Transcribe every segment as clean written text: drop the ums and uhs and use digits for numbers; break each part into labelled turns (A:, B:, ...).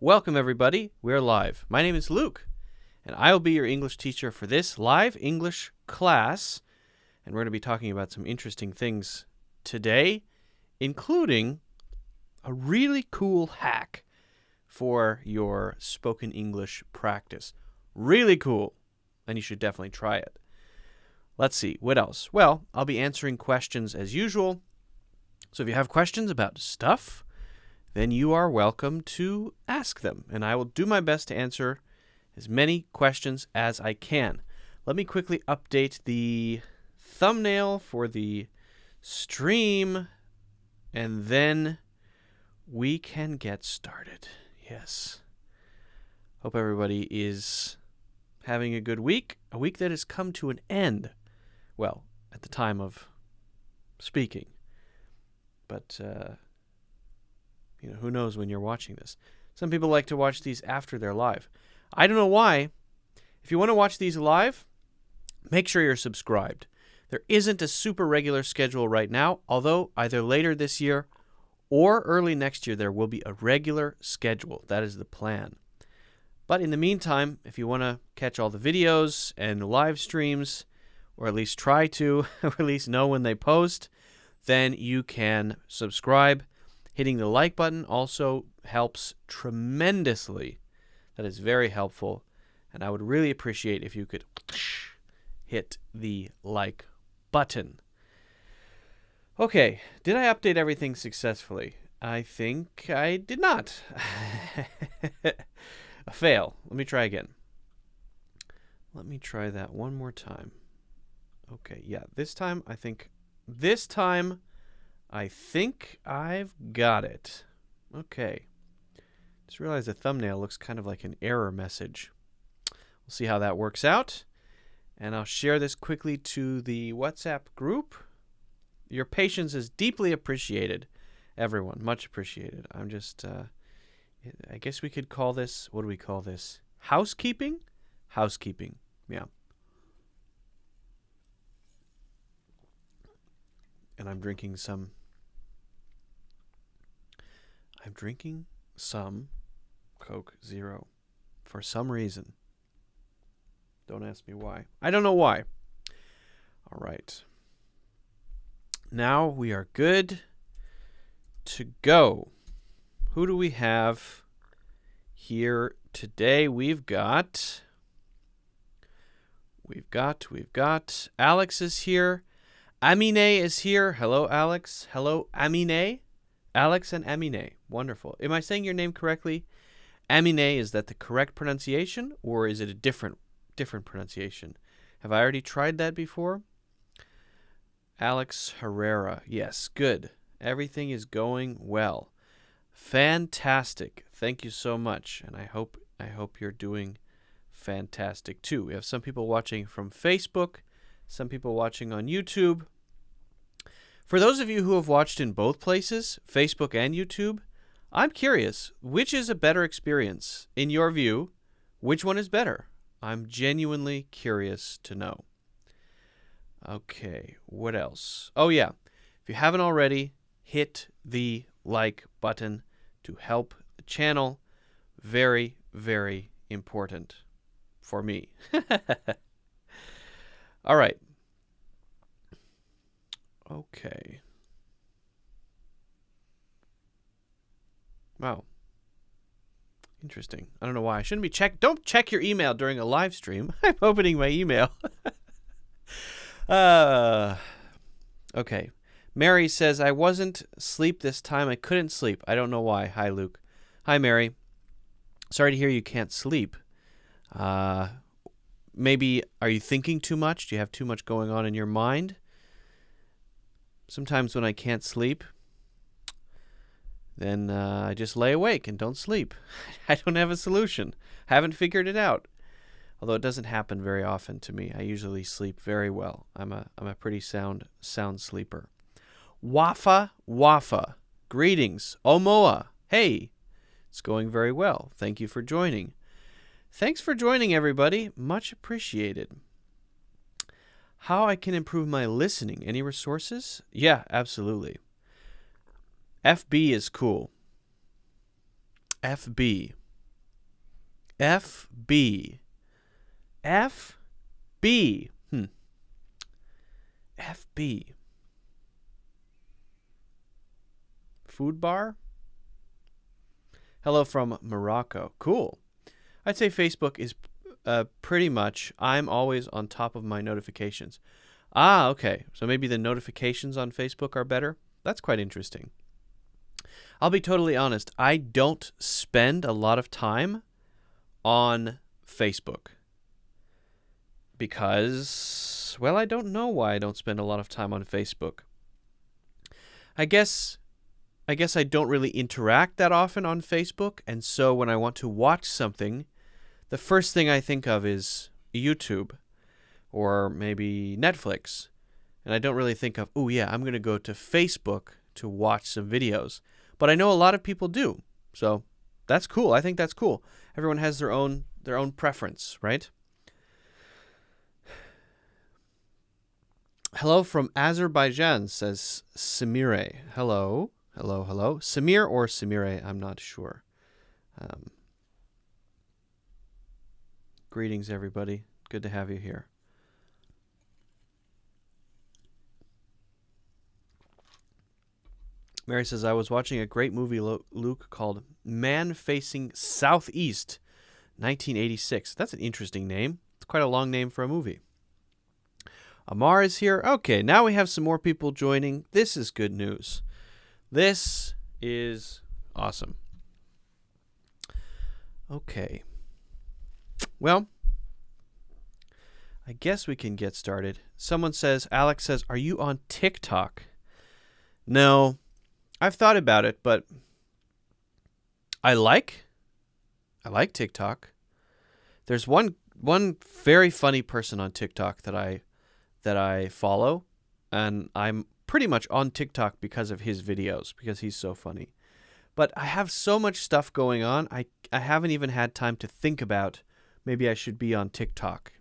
A: Welcome, everybody. We're live. My name is Luke, and I'll be your English teacher for this live English class. And we're going to be talking about some interesting things today, including a really cool hack for your spoken English practice. Really cool, and you should definitely try it. Let's see, what else? Well, I'll be answering questions as usual. So if you have questions about stuff, then you are welcome to ask them, and I will do my best to answer as many questions as I can. Let me quickly update the thumbnail for the stream, and then we can get started. Yes. Hope everybody is having a good week, a week that has come to an end. Well, at the time of speaking. But, who knows when you're watching this. Some people like to watch these after they're live. I don't know why. If you want to watch these live, make sure you're subscribed. There isn't a super regular schedule right now, although either later this year or early next year there will be a regular schedule. That is the plan. But in the meantime, if you want to catch all the videos and live streams, or at least try to, or at least know when they post, then you can subscribe. Hitting the like button also helps tremendously. That is very helpful. And I would really appreciate if you could hit the like button. Okay, did I update everything successfully? I think I did not. A fail. Let me try again. Let me try that one more time. Okay, yeah, this time I've got it. Okay. Just realized the thumbnail looks kind of like an error message. We'll see how that works out. And I'll share this quickly to the WhatsApp group. Your patience is deeply appreciated. Everyone, much appreciated. I'm just, I guess we could call this, what do we call this? Housekeeping? Housekeeping, yeah. And I'm drinking some Coke Zero for some reason. Don't ask me why. I don't know why. All right. Now we are good to go. Who do we have here today? We've got Alex is here. Amine is here. Hello, Alex. Hello, Amine. Alex and Amine. Wonderful. Am I saying your name correctly? Amine, is that the correct pronunciation, or is it a different pronunciation? Have I already tried that before? Alex Herrera. Yes, good. Everything is going well. Fantastic. Thank you so much, and I hope you're doing fantastic too. We have some people watching from Facebook, some people watching on YouTube. For those of you who have watched in both places, Facebook and YouTube, I'm curious, which is a better experience? In your view, which one is better? I'm genuinely curious to know. Okay, what else? Oh yeah, if you haven't already, hit the like button to help the channel. Very, very important for me. All right. Okay. Wow. Interesting. I don't know why. I shouldn't be Don't check your email during a live stream. I'm opening my email. Okay. Mary says, I wasn't asleep this time. I couldn't sleep. I don't know why. Hi, Luke. Hi, Mary. Sorry to hear you can't sleep. Maybe, are you thinking too much? Do you have too much going on in your mind? Sometimes when I can't sleep, then I just lay awake and don't sleep. I don't have a solution. I haven't figured it out. Although it doesn't happen very often to me. I usually sleep very well. I'm a pretty sound sleeper. Wafa. Greetings. Omoa. Hey. It's going very well. Thank you for joining. Thanks for joining, everybody. Much appreciated. How I can improve my listening. Any resources? Yeah, absolutely. FB is cool. FB. FB. FB. FB. Food bar? Hello from Morocco. Cool. I'd say Facebook is pretty much, I'm always on top of my notifications. Ah, okay. So maybe the notifications on Facebook are better? That's quite interesting. I'll be totally honest. I don't spend a lot of time on Facebook because, well, I don't know why I don't spend a lot of time on Facebook. I guess I don't really interact that often on Facebook, and so when I want to watch something, the first thing I think of is YouTube or maybe Netflix. And I don't really think of, oh yeah, I'm going to go to Facebook to watch some videos. But I know a lot of people do. So that's cool. I think that's cool. Everyone has their own preference, right? Hello from Azerbaijan, says Samire. Hello. Hello, hello. Samir or Samire, I'm not sure. Greetings, everybody. Good to have you here. Mary says, I was watching a great movie, Luke, called Man Facing Southeast, 1986. That's an interesting name. It's quite a long name for a movie. Amar is here. Okay, now we have some more people joining. This is good news. This is awesome. Okay. Well, I guess we can get started. Someone says, Alex says, are you on TikTok? No, I've thought about it, but I like TikTok. There's one very funny person on TikTok that I follow, and I'm pretty much on TikTok because of his videos, because he's so funny. But I have so much stuff going on, I haven't even had time to think about maybe I should be on TikTok.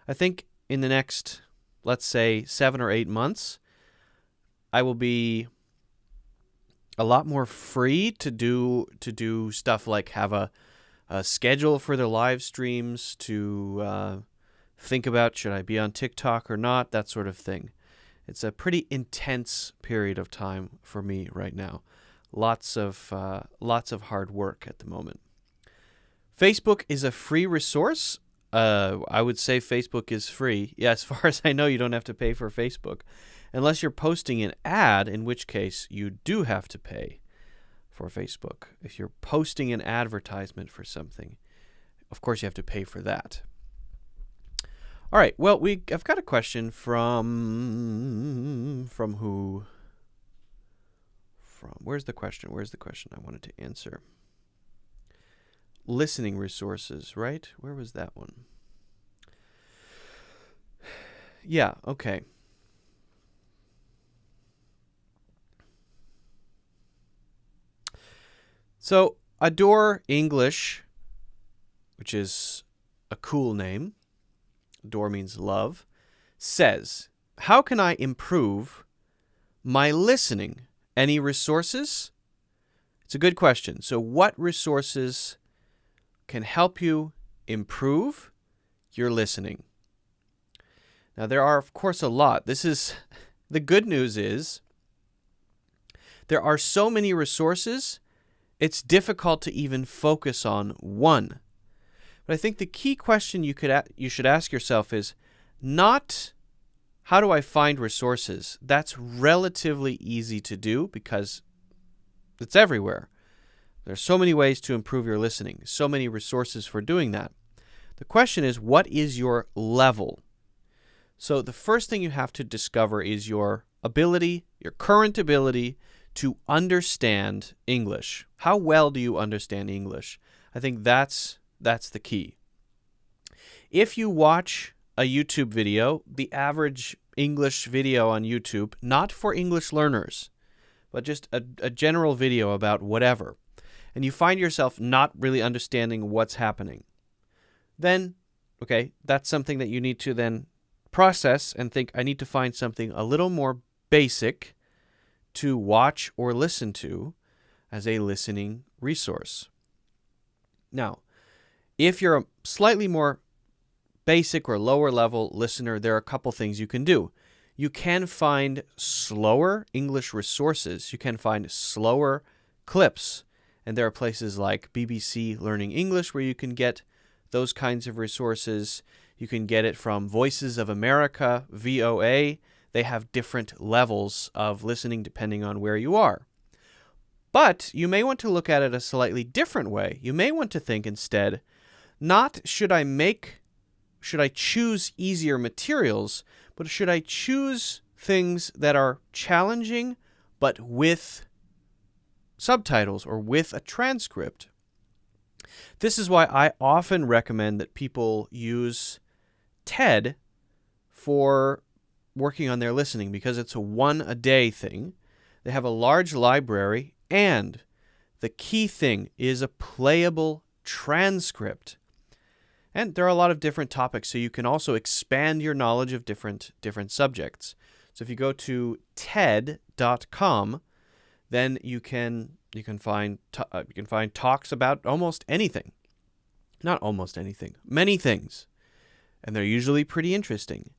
A: I think in the next, let's say, 7 or 8 months, I will be a lot more free to do stuff like have a schedule for the live streams, to think about should I be on TikTok or not, that sort of thing. It's a pretty intense period of time for me right now. Lots of hard work at the moment. Facebook is a free resource. I would say Facebook is free. Yeah, as far as I know, you don't have to pay for Facebook. Unless you're posting an ad, in which case you do have to pay for Facebook. If you're posting an advertisement for something, of course you have to pay for that. All right, well, I've got a question from who? Where's the question I wanted to answer? Listening resources, right? Where was that one? Yeah, okay. So, Adore English, which is a cool name, Adore means love, says, how can I improve my listening? Any resources? It's a good question. So what resources can help you improve your listening? Now, there are, of course, a lot. The good news is there are so many resources, it's difficult to even focus on one. But I think the key question you should ask yourself is not how do I find resources? That's relatively easy to do because it's everywhere. There's so many ways to improve your listening, so many resources for doing that. The question is, what is your level? So the first thing you have to discover is your ability, your current ability to understand English. How well do you understand English? I think that's the key. If you watch a YouTube video, the average English video on YouTube, not for English learners, but just a general video about whatever, and you find yourself not really understanding what's happening, then, okay, that's something that you need to then process and think, I need to find something a little more basic to watch or listen to as a listening resource. Now, If you're a slightly more basic or lower level listener, there are a couple things you can do. You can find slower English resources. You can find slower clips. And there are places like BBC Learning English where you can get those kinds of resources. You can get it from Voices of America, VOA. They have different levels of listening depending on where you are. But you may want to look at it a slightly different way. You may want to think instead, not should I choose easier materials, but should I choose things that are challenging but with subtitles or with a transcript? This is why I often recommend that people use TED for working on their listening, because it's a one-a-day thing. They have a large library, and the key thing is a playable transcript. And there are a lot of different topics, so you can also expand your knowledge of different subjects. So if you go to TED.com, then you can find talks about almost anything. Not almost anything, many things. And they're usually pretty interesting.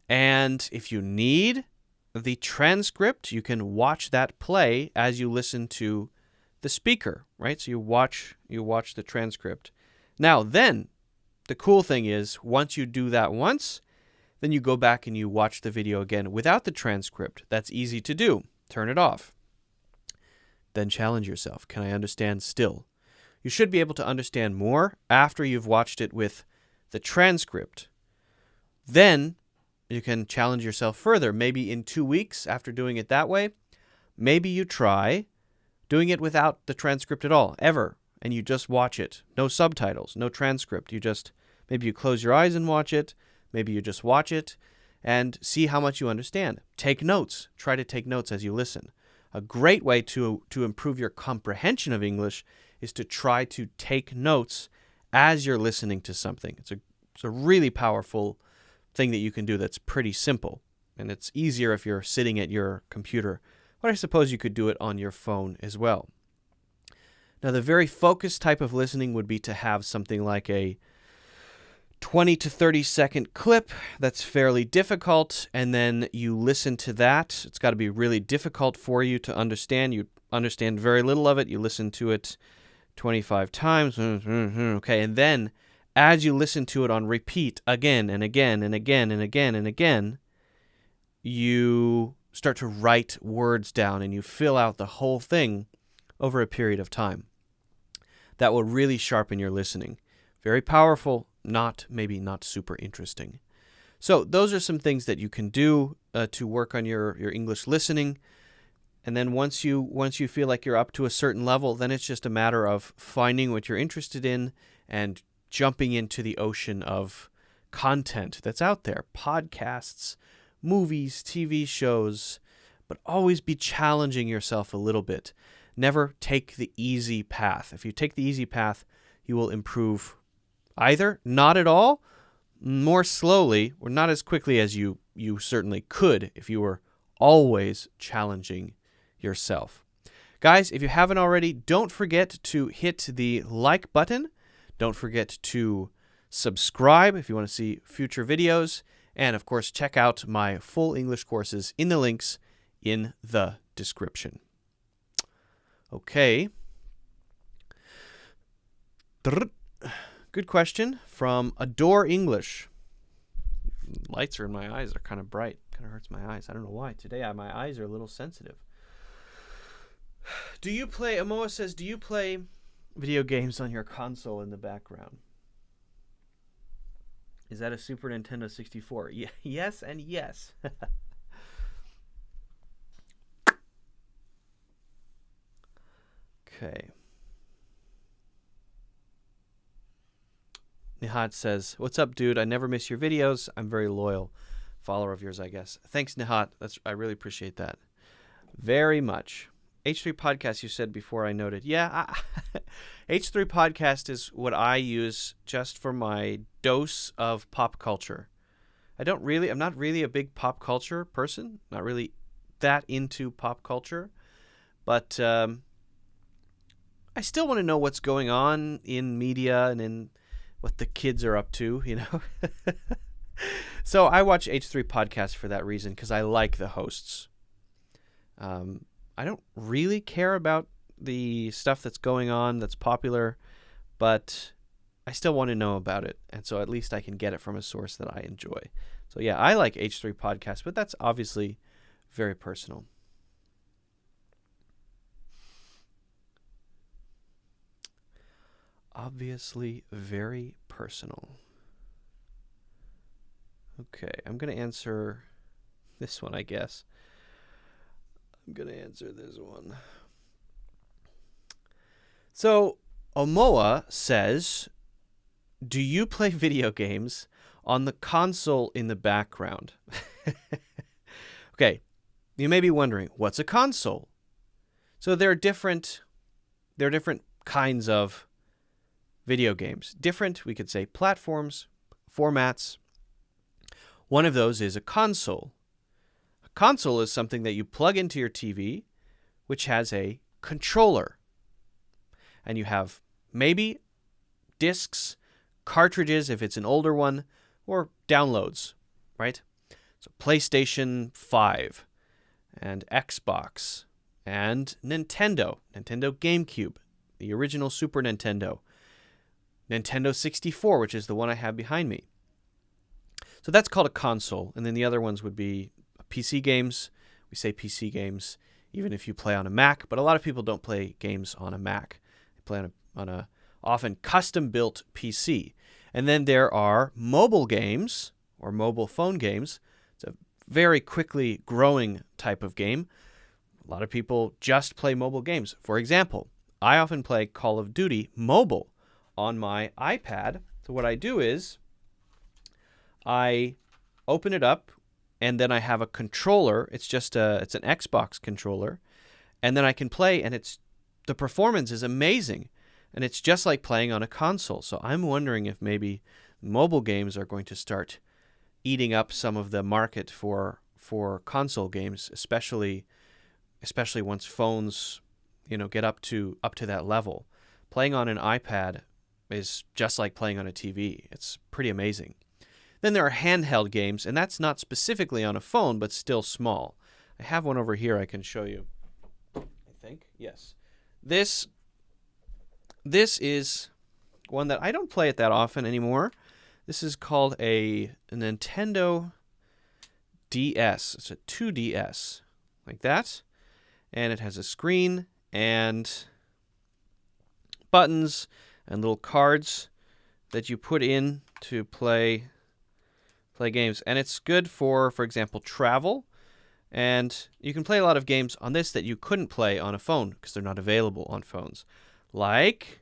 A: And if you need the transcript, you can watch that play as you listen to the speaker, right? So you watch the transcript. Now then, the cool thing is, once you do that once, then you go back and you watch the video again without the transcript. That's easy to do. Turn it off. Then challenge yourself. Can I understand still? You should be able to understand more after you've watched it with the transcript. Then you can challenge yourself further. Maybe in 2 weeks after doing it that way, maybe you try doing it without the transcript at all, ever. And you just watch it. No subtitles, no transcript. Maybe you close your eyes and watch it. Maybe you just watch it and see how much you understand. Take notes. Try to take notes as you listen. A great way to improve your comprehension of English is to try to take notes as you're listening to something. It's a really powerful thing that you can do that's pretty simple. And it's easier if you're sitting at your computer. But I suppose you could do it on your phone as well. Now, the very focused type of listening would be to have something like a 20 to 30 second clip that's fairly difficult, and then you listen to that. It's got to be really difficult for you to understand. You understand very little of it. You listen to it 25 times. Okay, and then as you listen to it on repeat again and again and again and again and again, you start to write words down and you fill out the whole thing over a period of time. That will really sharpen your listening. Very powerful, maybe not super interesting. So those are some things that you can do to work on your English listening. And then once you feel like you're up to a certain level, then it's just a matter of finding what you're interested in and jumping into the ocean of content that's out there. Podcasts, movies, TV shows, but always be challenging yourself a little bit. Never take the easy path. If you take the easy path, you will improve either not at all, more slowly, or not as quickly as you certainly could if you were always challenging yourself. Guys, if you haven't already, don't forget to hit the like button. Don't forget to subscribe if you want to see future videos. And of course, check out my full English courses in the links in the description. Okay. Good question from Adore English. Lights are in my eyes. They're kind of bright. Kind of hurts my eyes. I don't know why. Today my eyes are a little sensitive. Amoa says, do you play video games on your console in the background? Is that a Super Nintendo 64? Yes and yes. Okay. Nihat says, what's up, dude? I never miss your videos. I'm very loyal follower of yours, I guess. Thanks, Nihat. I really appreciate that very much. H3 Podcast, you said before I noted. Yeah, H3 Podcast is what I use just for my dose of pop culture. I'm not really a big pop culture person. Not really that into pop culture. But I still want to know what's going on in media and in what the kids are up to, you know. So I watch H3 podcasts for that reason, because I like the hosts. I don't really care about the stuff that's going on that's popular, but I still want to know about it, and so at least I can get it from a source that I enjoy. So yeah, I like H3 podcasts, but that's obviously very personal. Obviously very personal. Okay, I'm going to answer this one, I guess. I'm going to answer this one. So, Omoa says, do you play video games on the console in the background? Okay, you may be wondering, what's a console? So there are different kinds of video games. Different, we could say, platforms, formats. One of those is a console. A console is something that you plug into your TV, which has a controller. And you have maybe discs, cartridges if it's an older one, or downloads, right? So PlayStation 5 and Xbox and Nintendo GameCube, the original Super Nintendo, Nintendo 64, which is the one I have behind me. So that's called a console. And then the other ones would be PC games. We say PC games even if you play on a Mac, but a lot of people don't play games on a Mac. They play on a often custom-built PC. And then there are mobile games or mobile phone games. It's a very quickly growing type of game. A lot of people just play mobile games. For example, I often play Call of Duty mobile on my iPad. So what I do is I open it up, and then I have a controller. It's an Xbox controller, and then I can play, and the performance is amazing, and it's just like playing on a console. So I'm wondering if maybe mobile games are going to start eating up some of the market for console games, especially once phones, get up to that level. Playing on an iPad is just like playing on a TV. It's pretty amazing. Then there are handheld games, and that's not specifically on a phone, but still small. I have one over here I can show you. I think, yes. This is one that I don't play it that often anymore. This is called a Nintendo DS. It's a 2DS, like that. And it has a screen and buttons and little cards that you put in to play games. And it's good for example, travel. And you can play a lot of games on this that you couldn't play on a phone because they're not available on phones. Like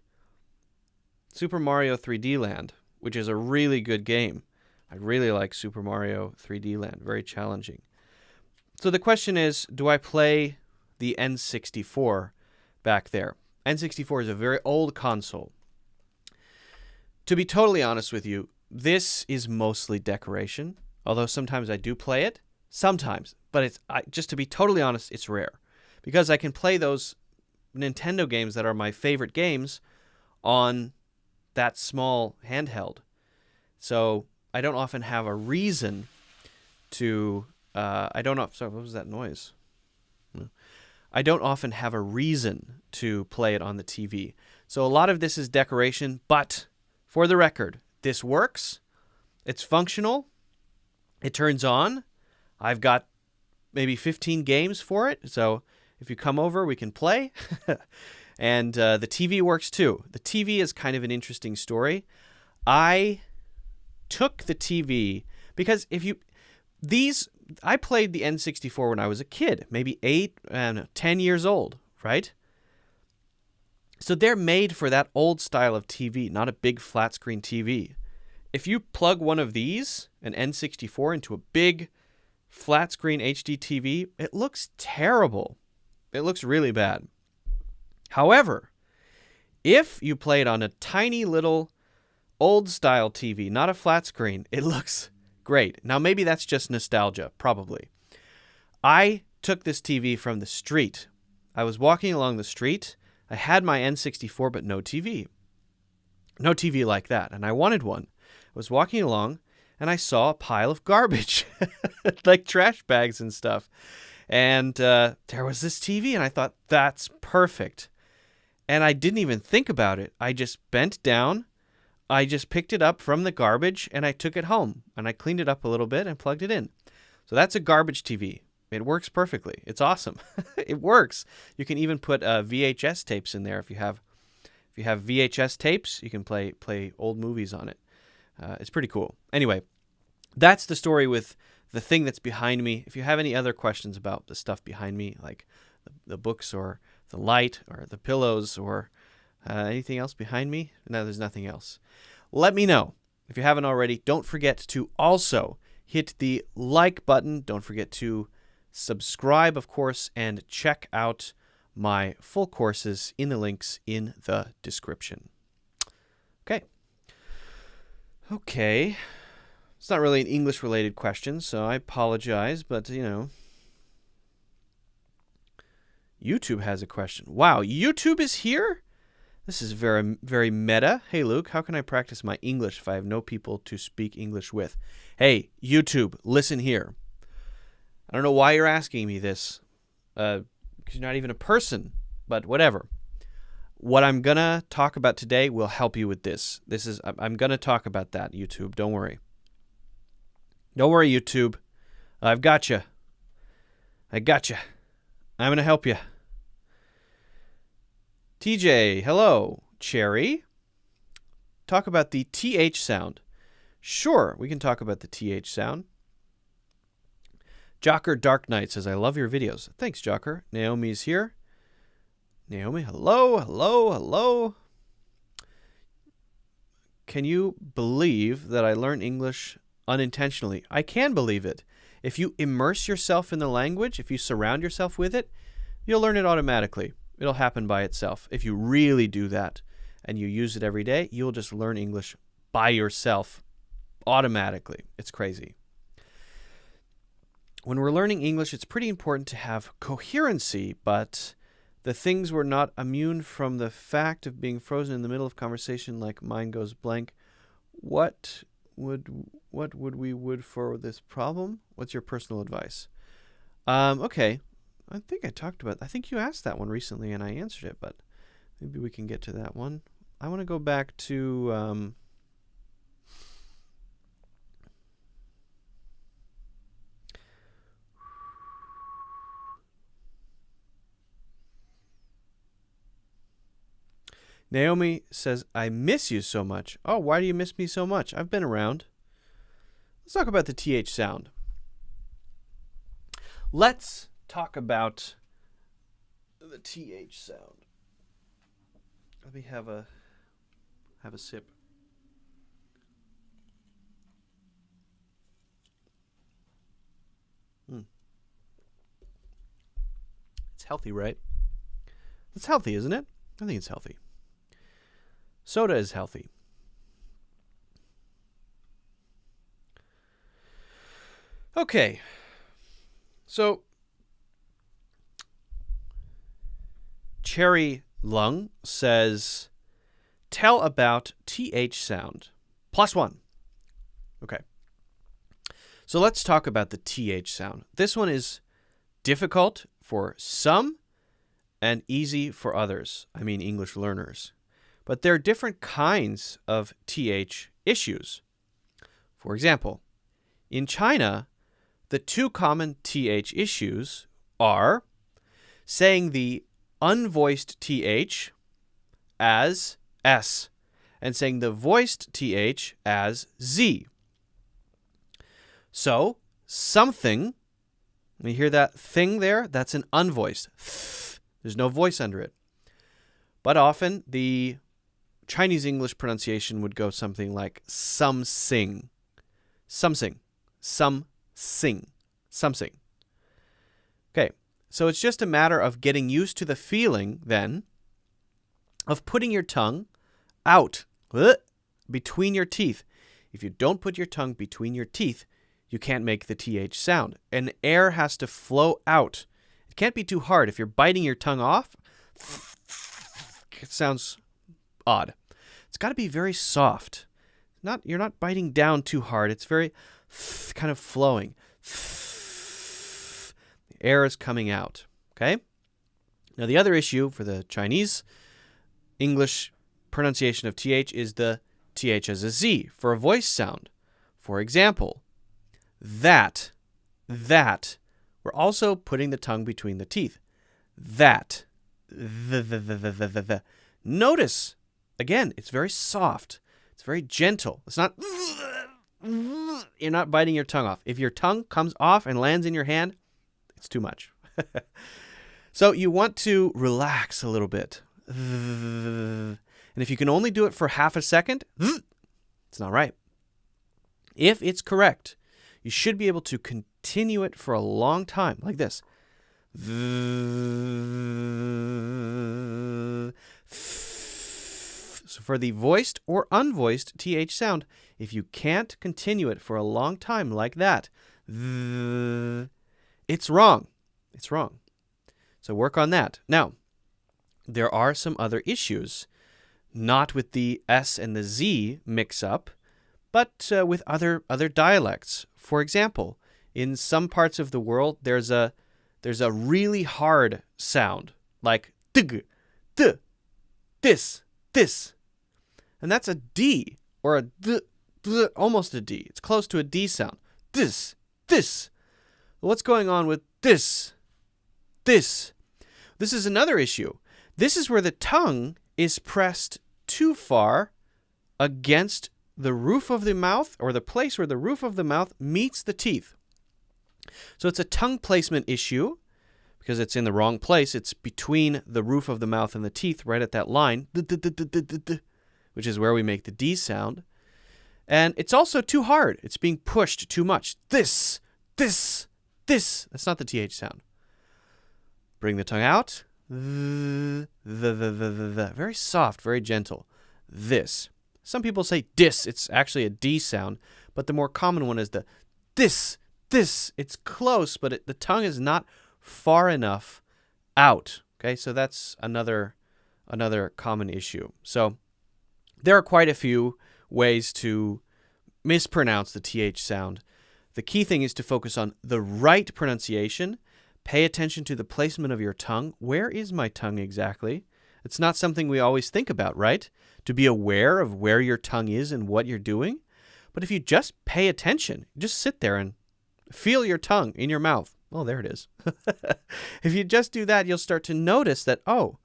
A: Super Mario 3D Land, which is a really good game. I really like Super Mario 3D Land. Very challenging. So the question is, do I play the N64 back there? N64 is a very old console. To be totally honest with you, this is mostly decoration, although sometimes I do play it. Sometimes. But just to be totally honest, it's rare. Because I can play those Nintendo games that are my favorite games on that small handheld. So I don't often have a reason to... Sorry, what was that noise? I don't often have a reason to play it on the TV. So a lot of this is decoration, but for the record, this works. It's functional. It turns on. I've got maybe 15 games for it. So if you come over, we can play. And the TV works too. The TV is kind of an interesting story. I took the TV because I played the N64 when I was a kid, maybe 10 years old, right? So they're made for that old style of TV, not a big flat screen TV. If you plug one of these, an N64, into a big flat screen HD TV, it looks terrible. It looks really bad. However, if you play it on a tiny little old style TV, not a flat screen, it looks great. Now, maybe that's just nostalgia, probably. I took this TV from the street. I was walking along the street. I had my N64, but no TV. No TV like that. And I wanted one. I was walking along and I saw a pile of garbage, like trash bags and stuff. And there was this TV, and I thought, that's perfect. And I didn't even think about it. I just bent down. I just picked it up from the garbage, and I took it home. And I cleaned it up a little bit and plugged it in. So that's a garbage TV. It works perfectly. It's awesome. It works. You can even put VHS tapes in there. If you have VHS tapes, you can play old movies on it. It's pretty cool. Anyway, that's the story with the thing that's behind me. If you have any other questions about the stuff behind me, like the books or the light or the pillows or anything else behind me, no, there's nothing else. Let me know. If you haven't already, don't forget to also hit the like button. Don't forget to subscribe, of course, and check out my full courses in the links in the description. Okay. It's not really an English-related question, so I apologize, but, YouTube has a question. Wow, YouTube is here? This is very, very meta. Hey, Luke, how can I practice my English if I have no people to speak English with? Hey, YouTube, listen here. I don't know why you're asking me this, because you're not even a person, but whatever. What I'm going to talk about today will help you with this. I'm going to talk about that, YouTube. Don't worry. Don't worry, YouTube. I've got you. I'm going to help you. TJ, hello. Cherry, talk about the TH sound. Sure, we can talk about the TH sound. Jocker Dark Knight says, I love your videos. Thanks, Jocker. Naomi's here. Naomi, hello. Can you believe that I learned English unintentionally? I can believe it. If you immerse yourself in the language, if you surround yourself with it, you'll learn it automatically. It'll happen by itself. If you really do that and you use it every day, you'll just learn English by yourself automatically. It's crazy. When we're learning English, it's pretty important to have coherency, but the things were not immune from the fact of being frozen in the middle of conversation like mine goes blank. What would we would for this problem? What's your personal advice? Okay. I think you asked that one recently and I answered it, but maybe we can get to that one. I want to go back to Naomi says, I miss you so much. Oh, why do you miss me so much? I've been around. Let's talk about the TH sound. Let's talk about the TH sound. Let me have a sip. It's healthy, right? It's healthy, isn't it? I think it's healthy. Soda is healthy. Okay. So, Cherry Lung says, tell about TH sound. +1. Okay. So let's talk about the TH sound. This one is difficult for some and easy for others. I mean English learners. But there are different kinds of TH issues. For example, in China, the two common TH issues are saying the unvoiced TH as S and saying the voiced TH as Z. So, something, you hear that thing there? That's an unvoiced. There's no voice under it. But often the Chinese English pronunciation would go something like something. Something. Something. Okay, so it's just a matter of getting used to the feeling, then, of putting your tongue out between your teeth. If you don't put your tongue between your teeth, you can't make the TH sound. And air has to flow out. It can't be too hard. If you're biting your tongue off, it sounds odd. it's got to be very soft. You're not biting down too hard. It's very kind of flowing. The air is coming out. Okay? Now, the other issue for the Chinese English pronunciation of TH is the TH as a Z for a voice sound. For example, that. We're also putting the tongue between the teeth. That. The. Notice, again, it's very soft. It's very gentle. It's not... You're not biting your tongue off. If your tongue comes off and lands in your hand, it's too much. So you want to relax a little bit. And if you can only do it for half a second, it's not right. If it's correct, you should be able to continue it for a long time, like this. So for the voiced or unvoiced TH sound, if you can't continue it for a long time like that, it's wrong. It's wrong. So work on that. Now, there are some other issues, not with the S and the Z mix-up, but with other dialects. For example, in some parts of the world, there's a really hard sound, like dig, d, this, and that's a D or a d, almost a D. It's close to a D sound. This. What's going on with this? This is another issue. This is where the tongue is pressed too far against the roof of the mouth, or the place where the roof of the mouth meets the teeth. So it's a tongue placement issue because it's in the wrong place. It's between the roof of the mouth and the teeth, right at that line, which is where we make the D sound. And it's also too hard. It's being pushed too much. This. That's not the TH sound. Bring the tongue out. Very soft, very gentle. This. Some people say dis. It's actually a D sound, but the more common one is the this. It's close, but the tongue is not far enough out. Okay, so that's another common issue. So there are quite a few ways to mispronounce the TH sound. The key thing is to focus on the right pronunciation. Pay attention to the placement of your tongue. Where is my tongue exactly? It's not something we always think about, right? To be aware of where your tongue is and what you're doing. But if you just pay attention, just sit there and feel your tongue in your mouth. Oh, there it is. If you just do that, you'll start to notice that, oh,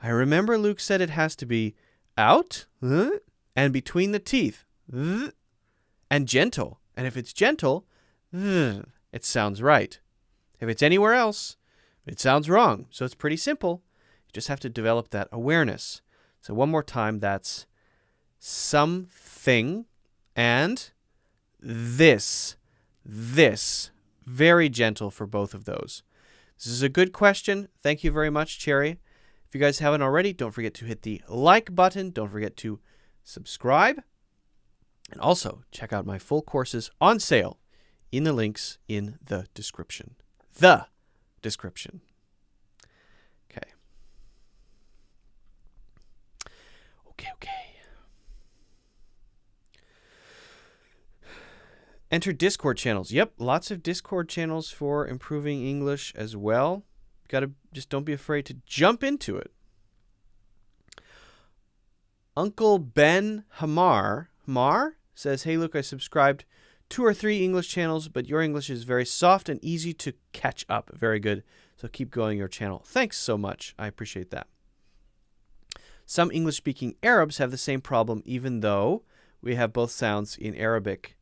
A: I remember Luke said it has to be out and between the teeth and gentle. And if it's gentle, it sounds right. If it's anywhere else, it sounds wrong. So it's pretty simple. You just have to develop that awareness. So one more time, that's something and this. Very gentle for both of those. This is a good question. Thank you very much, Cherry. If you guys haven't already, don't forget to hit the like button. Don't forget to subscribe. And also, check out my full courses on sale in the links in the description. Okay. Enter Discord channels. Yep, lots of Discord channels for improving English as well. Just don't be afraid to jump into it. Uncle Ben Hamar says, "Hey Luke, I subscribed 2 or 3 English channels, but your English is very soft and easy to catch up." Very good. So keep going your channel. Thanks so much. I appreciate that. Some English-speaking Arabs have the same problem, even though we have both sounds in Arabic.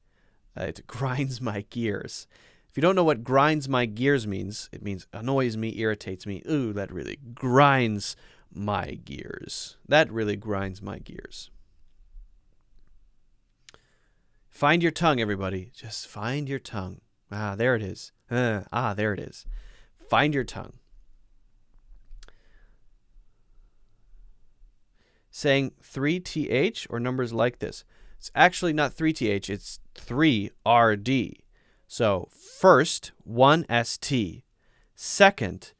A: It grinds my gears. If you don't know what grinds my gears means, it means annoys me, irritates me. Ooh, that really grinds my gears. Find your tongue, everybody. Just find your tongue. There it is. There it is. Find your tongue. Saying 3th or numbers like this. It's actually not 3th, it's 3RD. So first, 1ST. Second,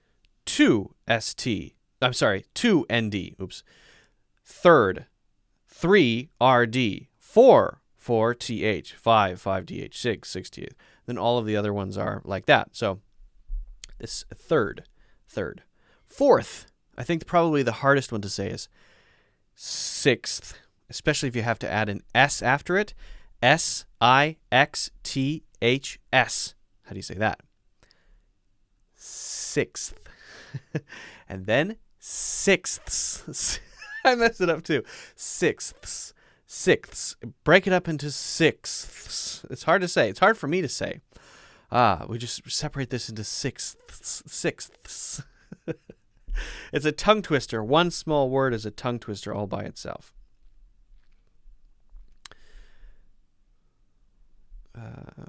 A: 2ST. I'm sorry, 2ND. Oops. Third, 3 RD, 4 4TH, 5 5DH, 6 6TH. Then all of the other ones are like that. So this third. Fourth, I think probably the hardest one to say is sixth, especially if you have to add an S after it. SIXTHS. How do you say that? Sixth. And then sixths. I messed it up too. Sixths. Break it up into sixths. It's hard to say. It's hard for me to say. We just separate this into sixths. It's a tongue twister. One small word is a tongue twister all by itself. Okay.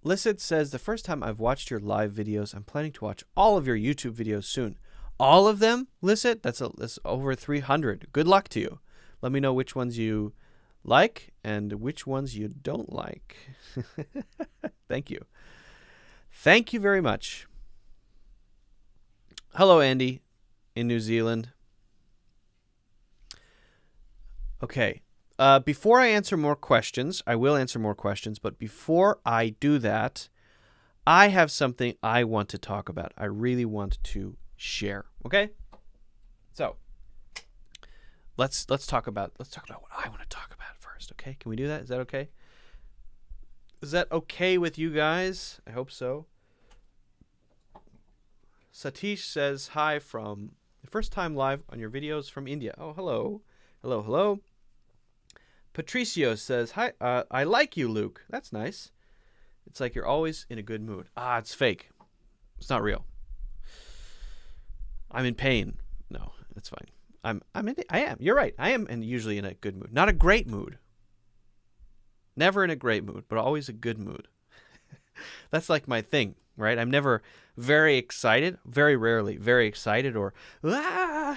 A: Lisset says, the first time I've watched your live videos, I'm planning to watch all of your YouTube videos soon. All of them, Lisset? That's over 300. Good luck to you. Let me know which ones you like and which ones you don't like. Thank you. Thank you very much. Hello, Andy in New Zealand. Okay. Before I answer more questions, I will answer more questions, but before I do that, I have something I want to talk about. I really want to share. Okay? So, let's talk about what I want to talk about first, okay? Can we do that? Is that okay? Is that okay with you guys? I hope so. Satish says hi from the first time live on your videos from India. Oh, hello. Hello. Patricio says, hi, I like you, Luke. That's nice. It's like you're always in a good mood. It's fake. It's not real. I'm in pain. No, that's fine. I am. You're right. I am usually in a good mood. Not a great mood. Never in a great mood, but always a good mood. That's like my thing, right? I'm never very excited, very rarely very excited or I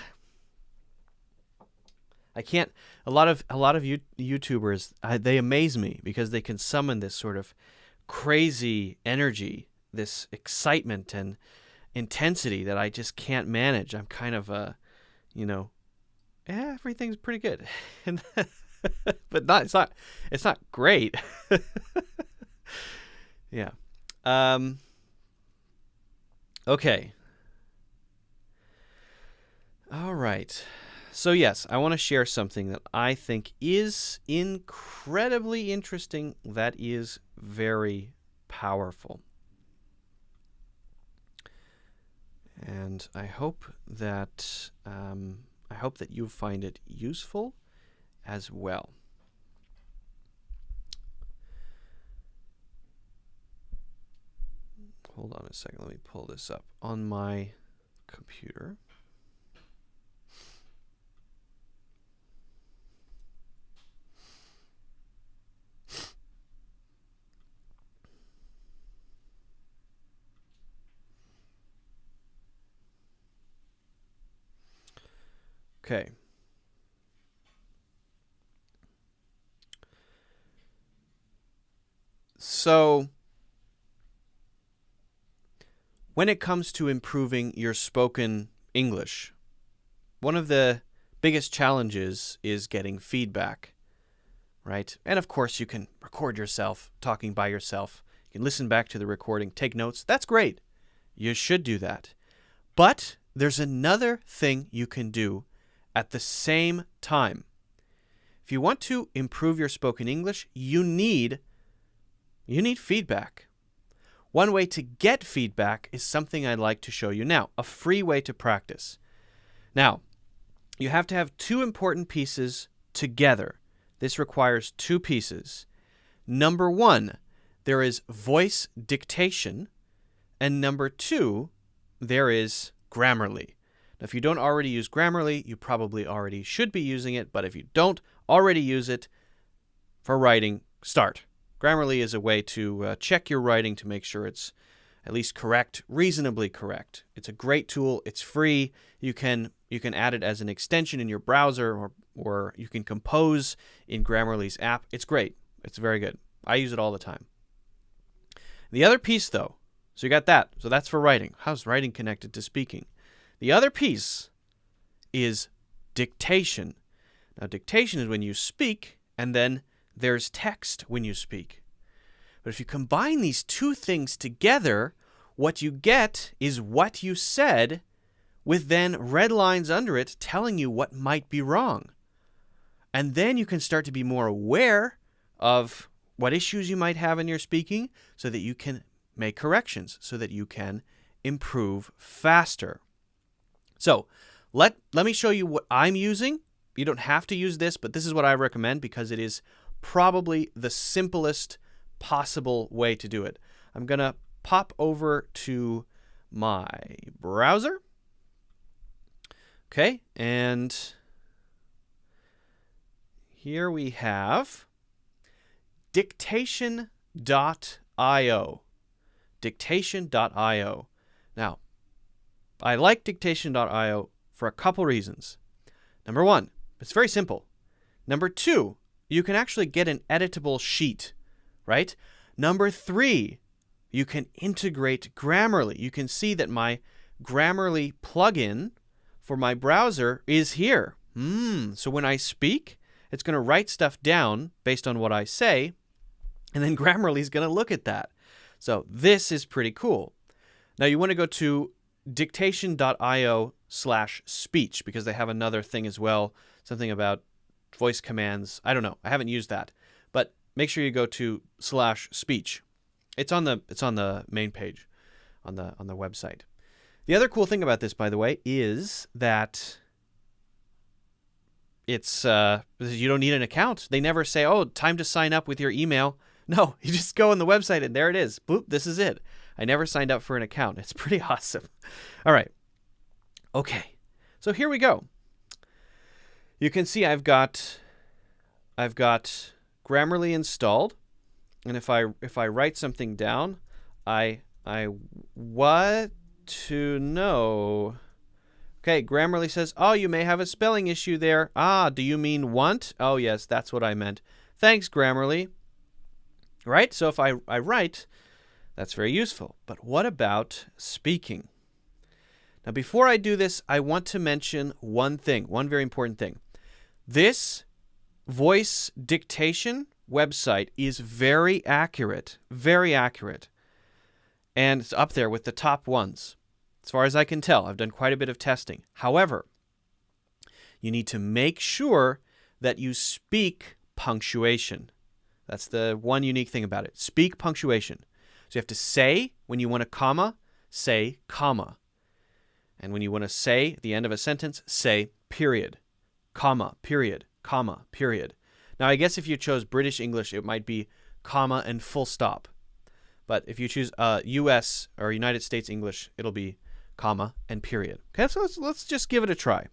A: can't. A lot of YouTubers, they amaze me because they can summon this sort of crazy energy, this excitement and intensity that I just can't manage. I'm kind of everything's pretty good, but it's not great. Yeah. Okay. All right. So yes, I want to share something that I think is incredibly interesting, that is very powerful. And I hope that you find it useful as well. Hold on a second. Let me pull this up on my computer. Okay. So, when it comes to improving your spoken English, one of the biggest challenges is getting feedback, right? And of course, you can record yourself talking by yourself. You can listen back to the recording, take notes. That's great. You should do that. But there's another thing you can do at the same time. If you want to improve your spoken English, you need feedback. One way to get feedback is something I'd like to show you now, a free way to practice. Now, you have to have two important pieces together. This requires two pieces. Number one, there is voice dictation, and number two, there is Grammarly. Now, if you don't already use Grammarly, you probably already should be using it, but if you don't already use it for writing, start. Grammarly is a way to check your writing to make sure it's at least correct, reasonably correct. It's a great tool. It's free. You can add it as an extension in your browser, or you can compose in Grammarly's app. It's great. It's very good. I use it all the time. The other piece, though, so you got that. So that's for writing. How's writing connected to speaking? The other piece is dictation. Now, dictation is when you speak, and then there's text when you speak. But if you combine these two things together, what you get is what you said with then red lines under it telling you what might be wrong. And then you can start to be more aware of what issues you might have in your speaking so that you can make corrections, so that you can improve faster. So let me show you what I'm using. You don't have to use this, but this is what I recommend because it is probably the simplest possible way to do it. I'm going to pop over to my browser. Okay, and here we have dictation.io. Dictation.io. Now, I like dictation.io for a couple reasons. Number one, it's very simple. Number two, you can actually get an editable sheet, right? Number three, you can integrate Grammarly. You can see that my Grammarly plugin for my browser is here. So when I speak, it's going to write stuff down based on what I say, and then Grammarly is going to look at that. So this is pretty cool. Now you want to go to dictation.io/speech because they have another thing as well, something about voice commands. I don't know. I haven't used that, but make sure you go to /speech. It's on the main page on the website. The other cool thing about this, by the way, is that it's you don't need an account. They never say, "Oh, time to sign up with your email." No, you just go on the website and there it is. Boop, this is it. I never signed up for an account. It's pretty awesome. All right. Okay. So here we go. You can see I've got Grammarly installed, and if I write something down, I want to know. Okay, Grammarly says, "Oh, you may have a spelling issue there." Ah, do you mean want? Oh, yes, that's what I meant. Thanks, Grammarly. Right? So if I write, that's very useful. But what about speaking? Now, before I do this, I want to mention one thing, one very important thing. This voice dictation website is very accurate, and it's up there with the top ones. As far as I can tell, I've done quite a bit of testing. However, you need to make sure that you speak punctuation. That's the one unique thing about it. Speak punctuation. So you have to say, when you want a comma, say comma. And when you want to say at the end of a sentence, say period, comma, period, comma, period. Now, I guess if you chose British English, it might be comma and full stop. But if you choose U.S. or United States English, it'll be comma and period. Okay, so let's just give it a try.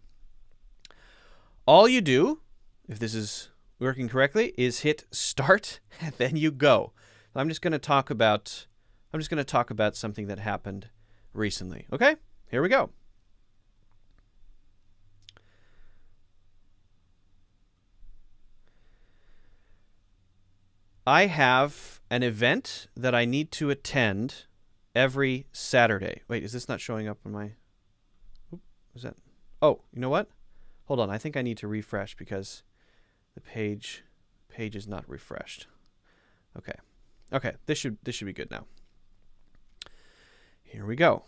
A: All you do, if this is working correctly, is hit start and then you go. I'm just going to talk about something that happened recently. Okay? Here we go. I have an event that I need to attend every Saturday. Wait, is this not showing up on my... Is that... Oh, you know what? Hold on. I think I need to refresh because the page is not refreshed. Okay. Okay, this should be good now. Here we go.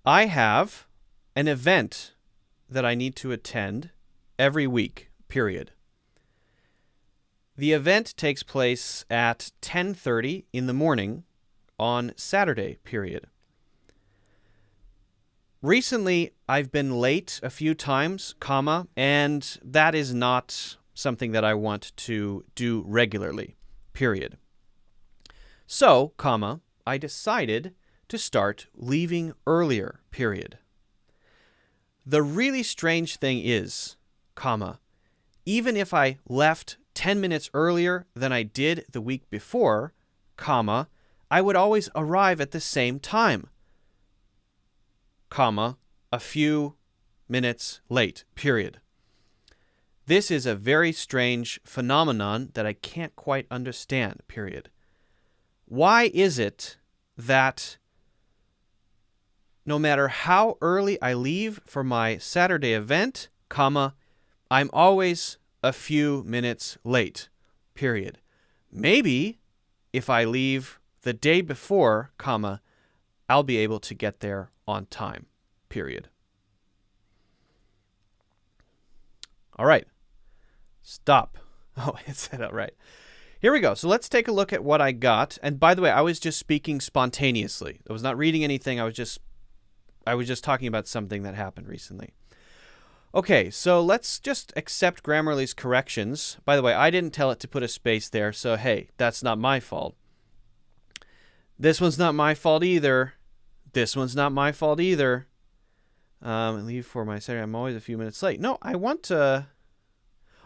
A: I have an event that I need to attend every week, period. The event takes place at 10:30 in the morning on Saturday, period. Recently, I've been late a few times, comma, and that is not something that I want to do regularly, period. So, comma, I decided to start leaving earlier, period. The really strange thing is, comma, even if I left 10 minutes earlier than I did the week before, comma, I would always arrive at the same time, comma, a few minutes late, period. This is a very strange phenomenon that I can't quite understand, period. Why is it that no matter how early I leave for my Saturday event, comma, I'm always a few minutes late, period. Maybe if I leave the day before, comma, I'll be able to get there on time, period. All right. Stop. Oh, it said all right. Here we go. So let's take a look at what I got. And by the way, I was just speaking spontaneously. I was not reading anything. I was just talking about something that happened recently. Okay, so let's just accept Grammarly's corrections. By the way, I didn't tell it to put a space there, so hey, that's not my fault. This one's not my fault either. This one's not my fault either. Leave for my Saturday. I'm always a few minutes late. No, I want to...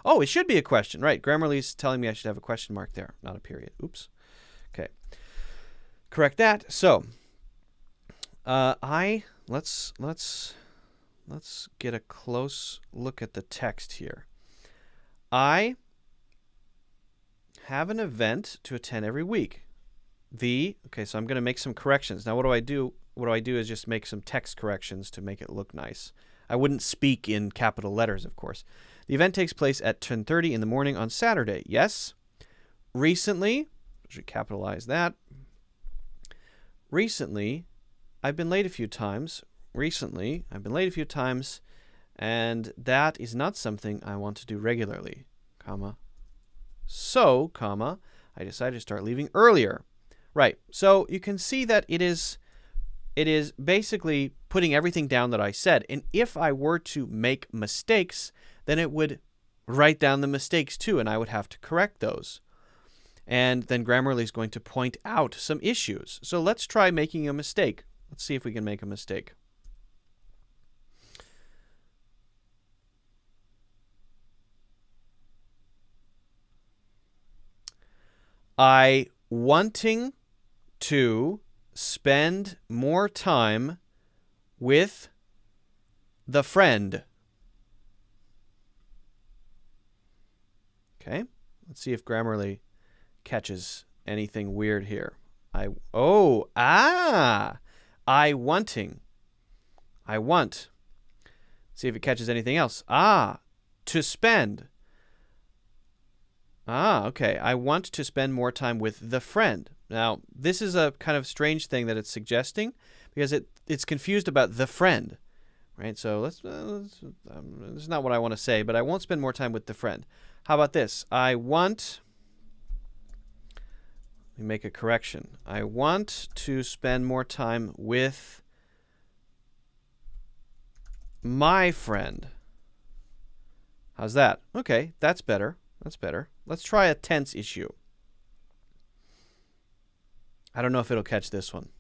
A: Oh, it should be a question. Right, Grammarly's telling me I should have a question mark there, not a period. Oops. Okay. Correct that. So, let's get a close look at the text here. I have an event to attend every week. Okay, so I'm going to make some corrections. Now, what do I do? What I do is just make some text corrections to make it look nice. I wouldn't speak in capital letters, of course. The event takes place at 10:30 in the morning on Saturday. Yes. Recently, I should capitalize that. Recently, I've been late a few times. And that is not something I want to do regularly, comma. So, comma, I decided to start leaving earlier. Right. So you can see that it is basically putting everything down that I said. And if I were to make mistakes, then it would write down the mistakes too, and I would have to correct those. And then Grammarly is going to point out some issues. So let's try making a mistake. Let's see if we can make a mistake. I wanting to spend more time with the friend. Okay, let's see if Grammarly catches anything weird here. I wanting. I want. See if it catches anything else. To spend. Okay. I want to spend more time with the friend. Now, this is a kind of strange thing that it's suggesting because it's confused about the friend, right? So this is not what I want to say, but I won't spend more time with the friend. How about this? Let me make a correction. I want to spend more time with my friend. How's that? Okay, that's better. That's better. Let's try a tense issue. I don't know if it'll catch this one.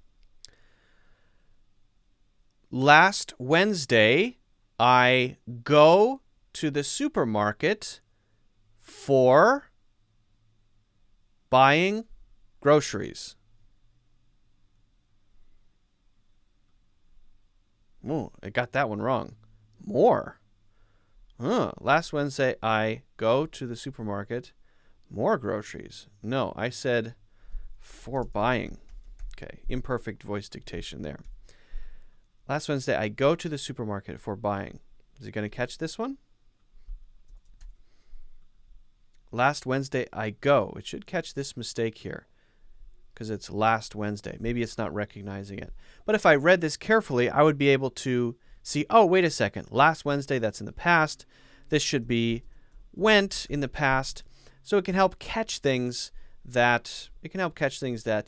A: Last Wednesday, I go to the supermarket for buying groceries. Oh, I got that one wrong. More. Last Wednesday, I go to the supermarket. More groceries. No, I said for buying. Okay, imperfect voice dictation there. Last Wednesday, I go to the supermarket for buying. Is it going to catch this one? Last Wednesday, I go. It should catch this mistake here because it's last Wednesday. Maybe it's not recognizing it. But if I read this carefully, I would be able to see, oh, wait a second. Last Wednesday, that's in the past. This should be went in the past. So it can help catch things that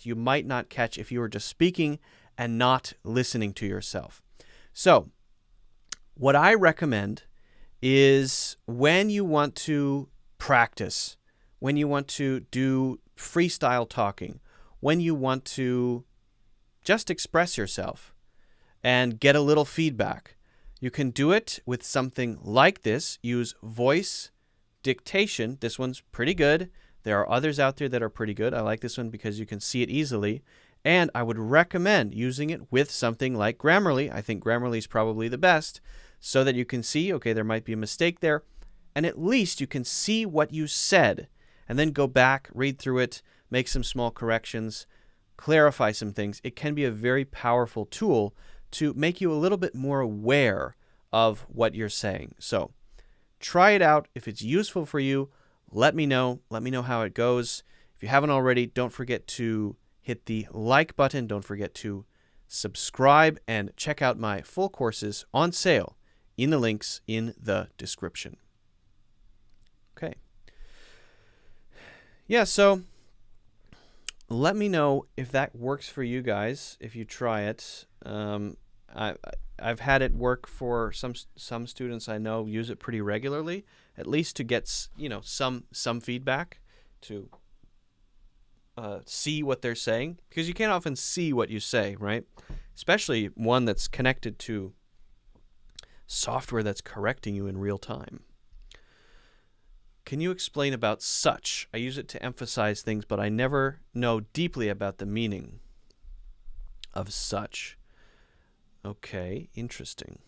A: you might not catch if you were just speaking and not listening to yourself. So what I recommend is when you want to practice, when you want to do freestyle talking, when you want to just express yourself and get a little feedback, you can do it with something like this. Use voice dictation. This one's pretty good. There are others out there that are pretty good. I like this one because you can see it easily. And I would recommend using it with something like Grammarly. I think Grammarly is probably the best so that you can see, okay, there might be a mistake there. And at least you can see what you said and then go back, read through it, make some small corrections, clarify some things. It can be a very powerful tool to make you a little bit more aware of what you're saying. So try it out. If it's useful for you, let me know. Let me know how it goes. If you haven't already, don't forget to hit the like button. Don't forget to subscribe and check out my full courses on sale in the links in the description. Okay. Yeah, so let me know if that works for you guys, if you try it. I've had it work for some students I know use it pretty regularly, at least to get some feedback, to see what they're saying, because you can't often see what you say, right? Especially one that's connected to software that's correcting you in real time. Can you explain about such? I use it to emphasize things, but I never know deeply about the meaning of such. Okay, interesting.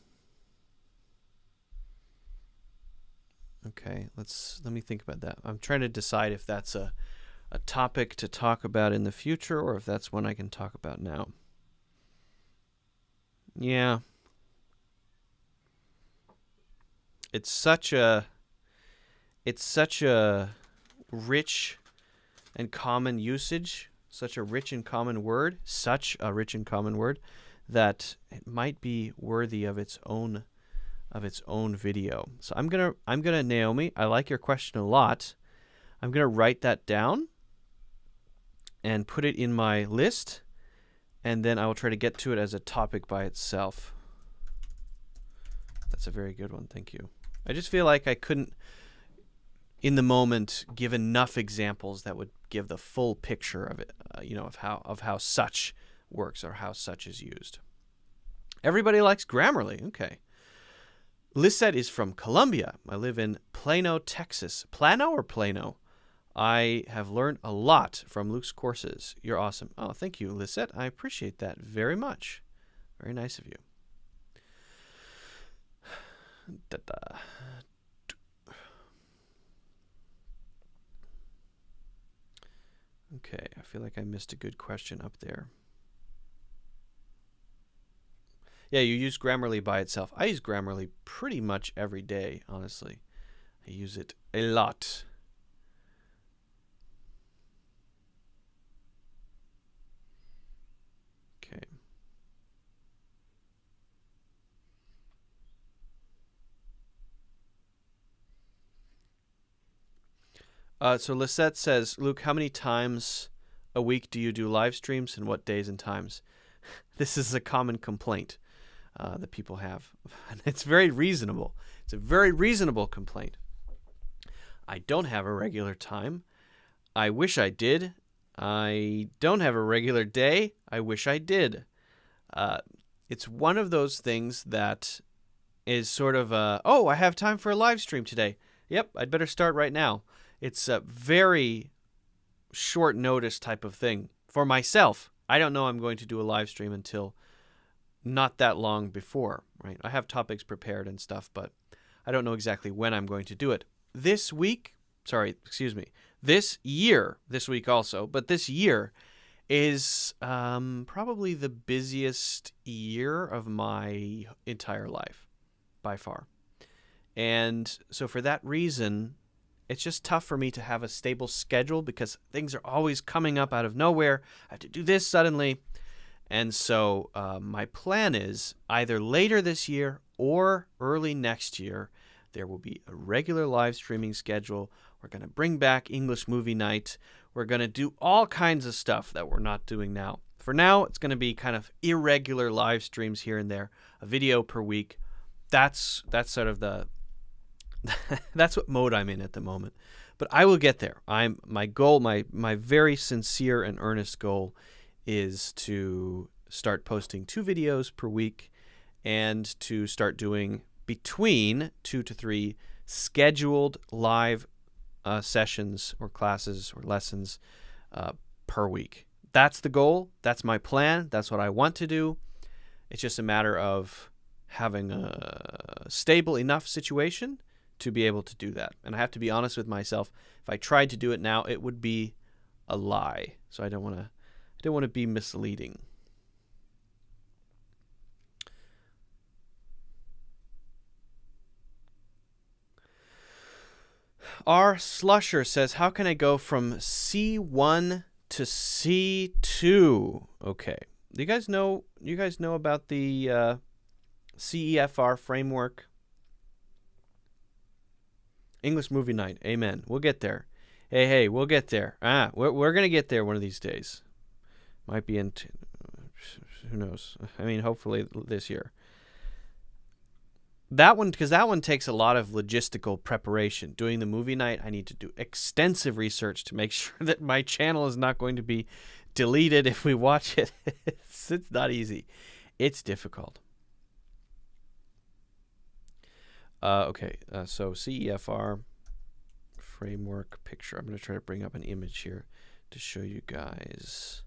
A: Okay, let me think about that. I'm trying to decide if that's a topic to talk about in the future, or if that's one I can talk about now. Yeah. It's such a rich and common usage, such a rich and common word, that it might be worthy of its own video. So I'm gonna Naomi, I like your question a lot. I'm gonna write that down and put it in my list, and then I will try to get to it as a topic by itself. That's a very good one, thank you. I just feel like I couldn't, in the moment, give enough examples that would give the full picture of it, of how such works or how such is used. Everybody likes Grammarly. Okay. Lisette is from Colombia. I live in Plano, Texas. Plano or Plano? I have learned a lot from Luke's courses. You're awesome. Oh, thank you, Lisette. I appreciate that very much. Very nice of you. Okay, I feel like I missed a good question up there. Yeah, you use Grammarly by itself. I use Grammarly pretty much every day, honestly. I use it a lot. Okay. So Lisette says, Luke, how many times a week do you do live streams, and what days and times? This is a common complaint that people have. And it's very reasonable. It's a very reasonable complaint. I don't have a regular time. I wish I did. I don't have a regular day. I wish I did. It's one of those things that is sort of oh, I have time for a live stream today. Yep, I'd better start right now. It's a very short notice type of thing. For myself, I don't know I'm going to do a live stream until not that long before, right? I have topics prepared and stuff, but I don't know exactly when I'm going to do it. This week also, but this year is probably the busiest year of my entire life, by far. And so for that reason, it's just tough for me to have a stable schedule, because things are always coming up out of nowhere. I have to do this suddenly. And so my plan is either later this year or early next year, there will be a regular live streaming schedule. We're going to bring back English movie night. We're going to do all kinds of stuff that we're not doing now. For now, it's going to be kind of irregular live streams here and there, a video per week. That's sort of the that's what mode I'm in at the moment. But I will get there. My goal, my very sincere and earnest goal, is to start posting 2 videos per week, and to start doing between 2 to 3 scheduled live sessions or classes or lessons per week. That's the goal. That's my plan. That's what I want to do. It's just a matter of having a stable enough situation to be able to do that. And I have to be honest with myself. If I tried to do it now, it would be a lie. So I don't want to be misleading. R. Slusher says, how can I go from C1 to C2? Okay. Do you guys know about the CEFR framework? English movie night. Amen. We'll get there. Hey, we'll get there. We're going to get there one of these days. Might be in, who knows? I mean, hopefully this year. Because that one takes a lot of logistical preparation. Doing the movie night, I need to do extensive research to make sure that my channel is not going to be deleted if we watch it. It's not easy. It's difficult. Okay, so CEFR framework picture. I'm going to try to bring up an image here to show you guys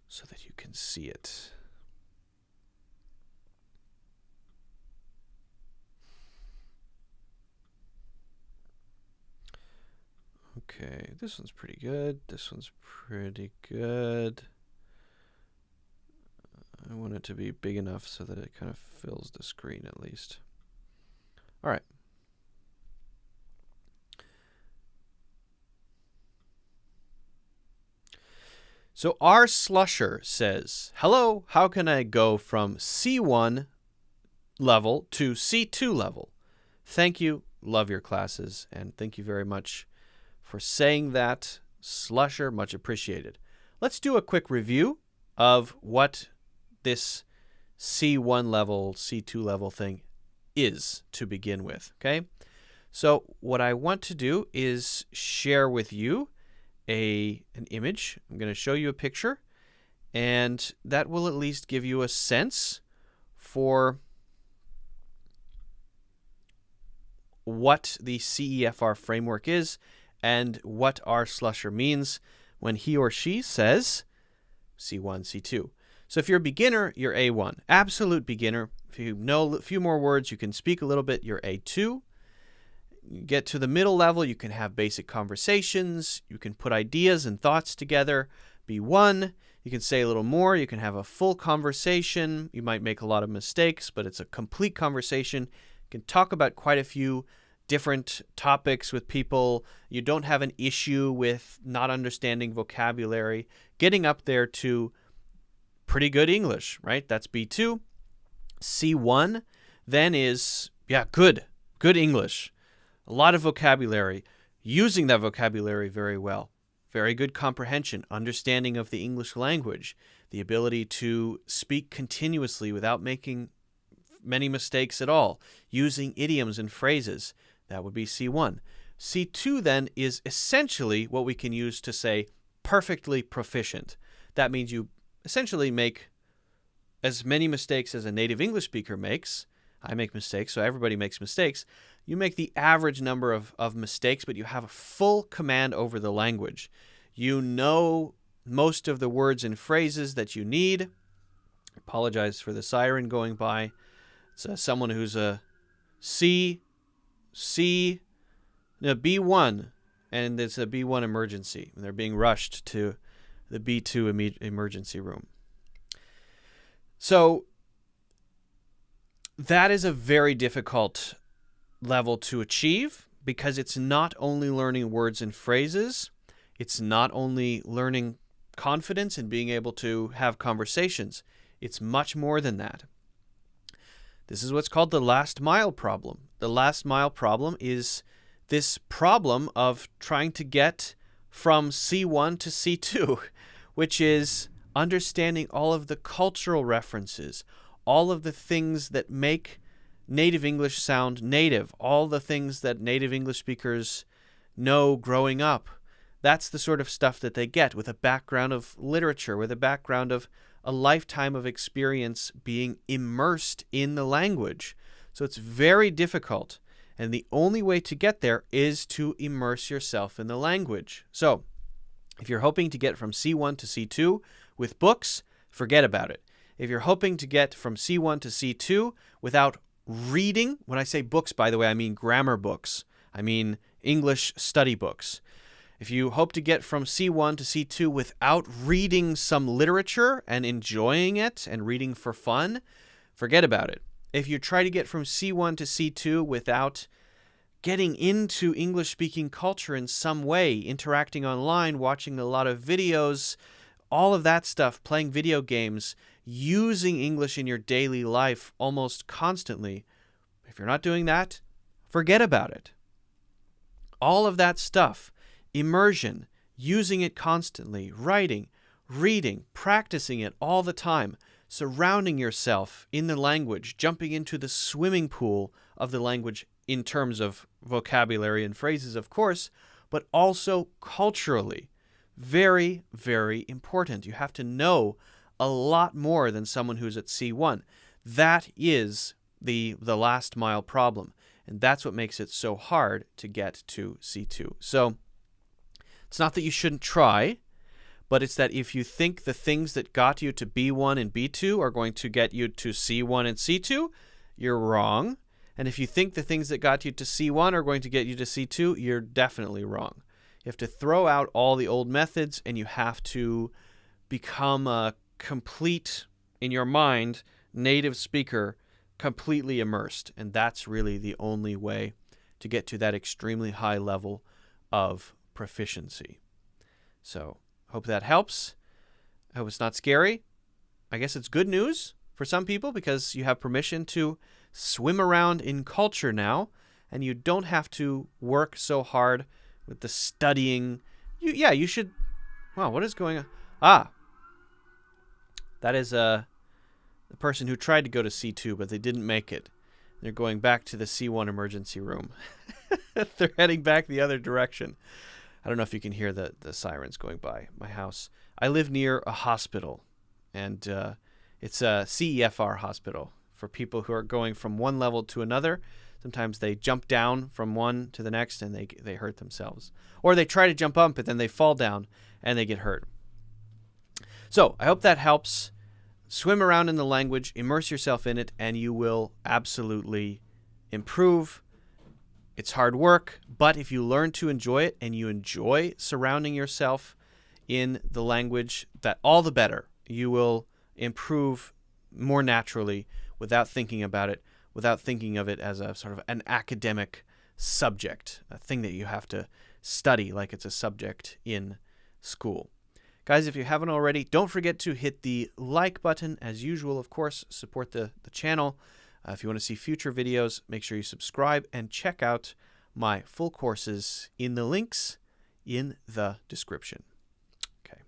A: so that you can see it. Okay, this one's pretty good. This one's pretty good. I want it to be big enough so that it kind of fills the screen at least. All right. So R. Slusher says, hello, how can I go from C1 level to C2 level? Thank you. Love your classes. And thank you very much for saying that, Slusher. Much appreciated. Let's do a quick review of what this C1 level, C2 level thing is to begin with, okay? So what I want to do is share with you an image. I'm going to show you a picture, and that will at least give you a sense for what the CEFR framework is and what R. Slusher means when he or she says C1, C2. So if you're a beginner, you're A1. Absolute beginner. If you know a few more words, you can speak a little bit, you're A2. You get to the middle level, you can have basic conversations, you can put ideas and thoughts together. B1, you can say a little more, you can have a full conversation. You might make a lot of mistakes, but it's a complete conversation. You can talk about quite a few different topics with people. You don't have an issue with not understanding vocabulary. Getting up there to pretty good English, right? That's B2. C1 then is, good English. A lot of vocabulary, using that vocabulary very well. Very good comprehension, understanding of the English language, the ability to speak continuously without making many mistakes at all, using idioms and phrases. That would be C1. C2 then is essentially what we can use to say perfectly proficient. That means you essentially make as many mistakes as a native English speaker makes. I make mistakes, so everybody makes mistakes. You make the average number of mistakes, but you have a full command over the language. You know most of the words and phrases that you need. Apologize for the siren going by. It's someone who's a B1, and it's a B1 emergency. And they're being rushed to the B2 emergency room. So that is a very difficult level to achieve because it's not only learning words and phrases, it's not only learning confidence and being able to have conversations. It's much more than that. This is what's called the last mile problem. The last mile problem is this problem of trying to get from C1 to C2, which is understanding all of the cultural references, all of the things that make native English sound native, all the things that native English speakers know growing up. That's the sort of stuff that they get with a background of literature, with a background of a lifetime of experience being immersed in the language. So it's very difficult, and the only way to get there is to immerse yourself in the language. So if you're hoping to get from C1 to C2 with books, forget about it. If you're hoping to get from C1 to C2 without reading, when I say books, by the way, I mean grammar books. I mean English study books. If you hope to get from C1 to C2 without reading some literature and enjoying it and reading for fun, forget about it. If you try to get from C1 to C2 without getting into English-speaking culture in some way, interacting online, watching a lot of videos, all of that stuff, playing video games, using English in your daily life almost constantly. If you're not doing that, forget about it. All of that stuff, immersion, using it constantly, writing, reading, practicing it all the time, surrounding yourself in the language, jumping into the swimming pool of the language in terms of vocabulary and phrases, of course, but also culturally. Very, very important. You have to know a lot more than someone who's at C1. That is the last mile problem, and that's what makes it so hard to get to C2. So it's not that you shouldn't try, but it's that if you think the things that got you to B1 and B2 are going to get you to C1 and C2, you're wrong. And if you think the things that got you to C1 are going to get you to C2, you're definitely wrong. You have to throw out all the old methods, and you have to become a complete, in your mind, native speaker, completely immersed. And that's really the only way to get to that extremely high level of proficiency. So, hope that helps. I hope it's not scary. I guess it's good news for some people because you have permission to swim around in culture now, and you don't have to work so hard with the studying. You should. Wow, what is going on? That is the person who tried to go to C2, but they didn't make it. They're going back to the C1 emergency room. They're heading back the other direction. I don't know if you can hear the sirens going by my house. I live near a hospital, and it's a CEFR hospital for people who are going from one level to another. Sometimes they jump down from one to the next, and they hurt themselves. Or they try to jump up, but then they fall down, and they get hurt. So I hope that helps. Swim around in the language, immerse yourself in it, and you will absolutely improve. It's hard work, but if you learn to enjoy it and you enjoy surrounding yourself in the language, that all the better. You will improve more naturally without thinking about it, without thinking of it as a sort of an academic subject, a thing that you have to study like it's a subject in school. Guys, if you haven't already, don't forget to hit the like button. As usual, of course, support the channel. If you want to see future videos, make sure you subscribe and check out my full courses in the links in the description. Okay.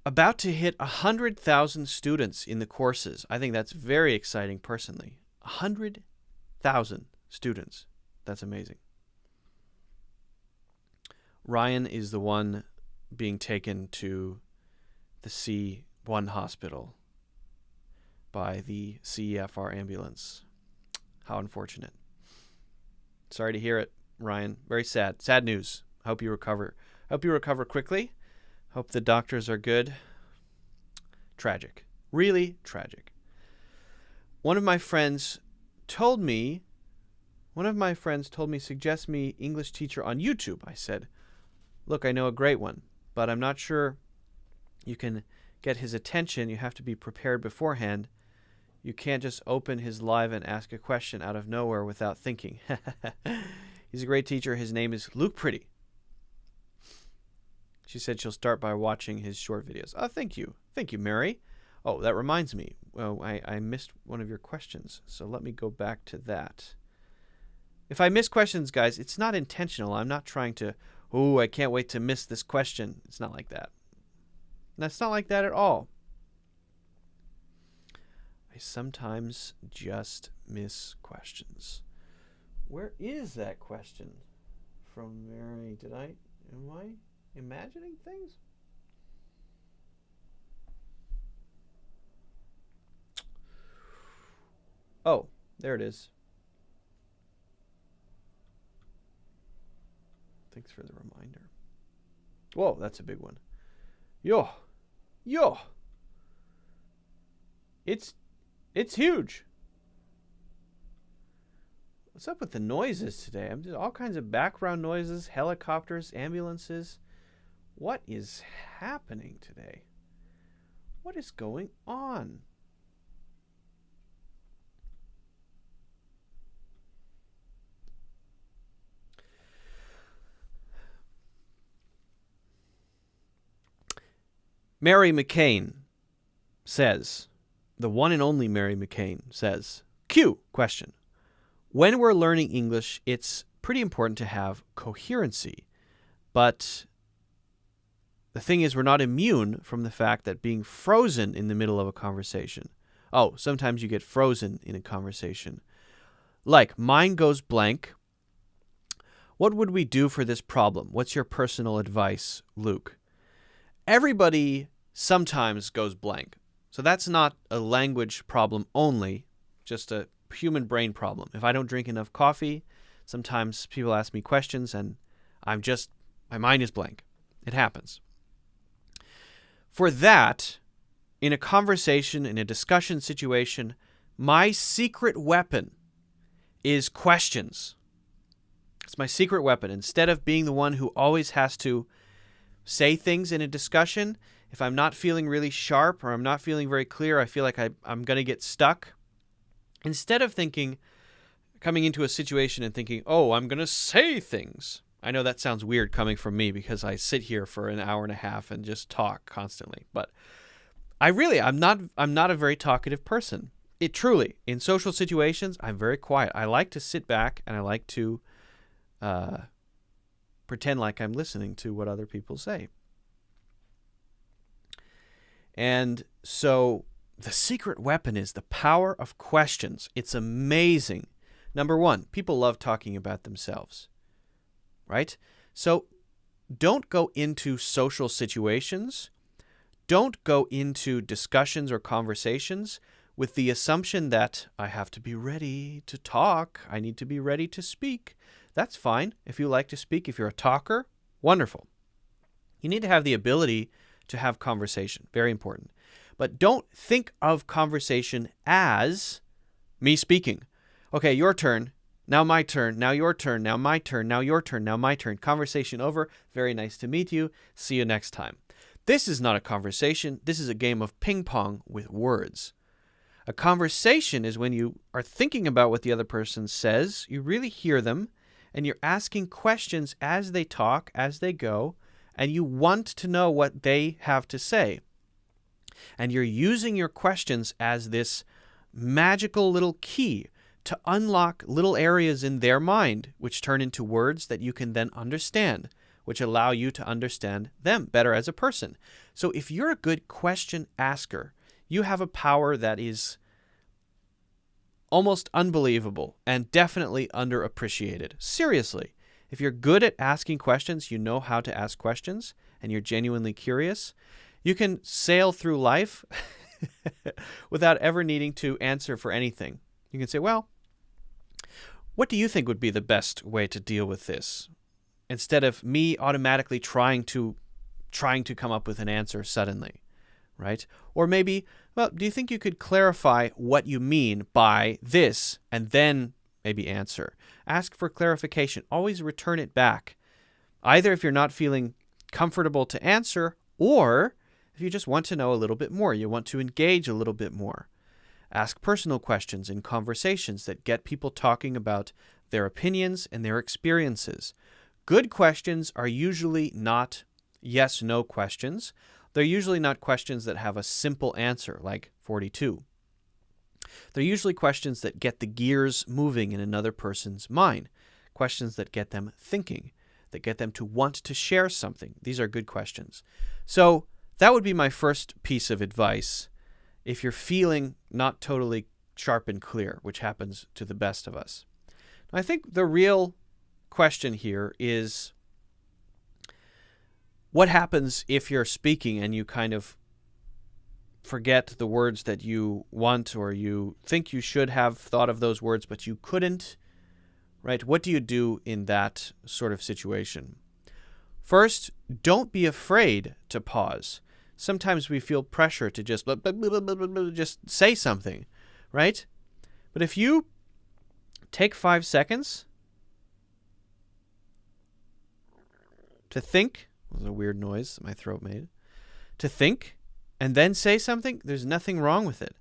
A: About to hit 100,000 students in the courses. I think that's very exciting personally. 100,000 students. That's amazing. Ryan is the one being taken to the C1 hospital by the CEFR ambulance. How unfortunate. Sorry to hear it, Ryan. Very sad. Sad news. Hope you recover. Hope you recover quickly. Hope the doctors are good. Tragic. Really tragic. One of my friends told me, suggest me English teacher on YouTube. I said, look, I know a great one, but I'm not sure you can get his attention. You have to be prepared beforehand. You can't just open his live and ask a question out of nowhere without thinking. He's a great teacher. His name is Luke Pretty. She said she'll start by watching his short videos. Oh, thank you. Thank you, Mary. Oh, that reminds me. Well, I missed one of your questions, so let me go back to that. If I miss questions, guys, it's not intentional. I'm not trying to, oh, I can't wait to miss this question. It's not like that. That's not like that at all. I sometimes just miss questions. Where is that question from Mary? Am I imagining things? Oh, there it is. Thanks for the reminder. Whoa, that's a big one. Yo. It's huge. What's up with the noises today? I'm just all kinds of background noises, helicopters, ambulances. What is happening today? What is going on? Mary McCain says, the one and only Mary McCain says, Q, question. When we're learning English, it's pretty important to have coherency. But the thing is, we're not immune from the fact that being frozen in the middle of a conversation. Oh, sometimes you get frozen in a conversation. Like, mine goes blank. What would we do for this problem? What's your personal advice, Luke? Everybody sometimes goes blank. So that's not a language problem only, just a human brain problem. If I don't drink enough coffee, sometimes people ask me questions and my mind is blank. It happens. For that, in a conversation, in a discussion situation, my secret weapon is questions. It's my secret weapon. Instead of being the one who always has to say things in a discussion, if I'm not feeling really sharp or I'm not feeling very clear, I feel like I'm going to get stuck. Instead of coming into a situation and thinking, oh, I'm going to say things. I know that sounds weird coming from me because I sit here for an hour and a half and just talk constantly. But I'm not a very talkative person. Truly, in social situations, I'm very quiet. I like to sit back and I like to pretend like I'm listening to what other people say. And so the secret weapon is the power of questions. It's amazing. Number one, people love talking about themselves, right? So don't go into social situations. Don't go into discussions or conversations with the assumption that I have to be ready to talk. I need to be ready to speak. That's fine. If you like to speak, if you're a talker, wonderful. You need to have the ability to have conversation. Very important. But don't think of conversation as me speaking. Okay, your turn. Now my turn. Now your turn. Now my turn. Now your turn. Now my turn. Conversation over. Very nice to meet you. See you next time. This is not a conversation. This is a game of ping pong with words. A conversation is when you are thinking about what the other person says, you really hear them, and you're asking questions as they talk, as they go, and you want to know what they have to say. And you're using your questions as this magical little key to unlock little areas in their mind, which turn into words that you can then understand, which allow you to understand them better as a person. So if you're a good question asker, you have a power that is almost unbelievable and definitely underappreciated. Seriously, if you're good at asking questions, you know how to ask questions, and you're genuinely curious, you can sail through life without ever needing to answer for anything. You can say, well, what do you think would be the best way to deal with this? Instead of me automatically trying to come up with an answer suddenly, right? Or maybe, well, do you think you could clarify what you mean by this and then maybe answer? Ask for clarification. Always return it back. Either if you're not feeling comfortable to answer, or if you just want to know a little bit more, you want to engage a little bit more. Ask personal questions in conversations that get people talking about their opinions and their experiences. Good questions are usually not yes-no questions. They're usually not questions that have a simple answer, like 42. They're usually questions that get the gears moving in another person's mind, questions that get them thinking, that get them to want to share something. These are good questions. So that would be my first piece of advice if you're feeling not totally sharp and clear, which happens to the best of us. I think the real question here is, what happens if you're speaking and you kind of forget the words that you want, or you think you should have thought of those words but you couldn't, right? What do you do in that sort of situation? First, don't be afraid to pause. Sometimes we feel pressure to just say something, right? But if you take 5 seconds to think, that was a weird noise that my throat made, to think and then say something, there's nothing wrong with it.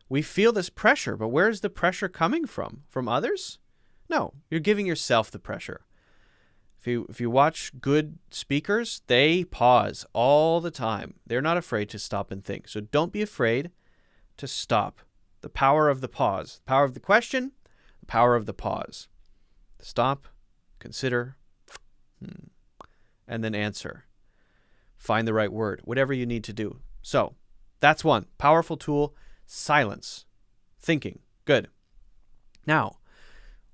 A: We feel this pressure, but where's the pressure coming from? From others? No, you're giving yourself the pressure. If you watch good speakers, they pause all the time. They're not afraid to stop and think. So don't be afraid to stop. The power of the pause. The power of the question, the power of the pause. Stop, consider, and then answer. Find the right word, whatever you need to do. So that's one. Powerful tool, silence. Thinking. Good. Now,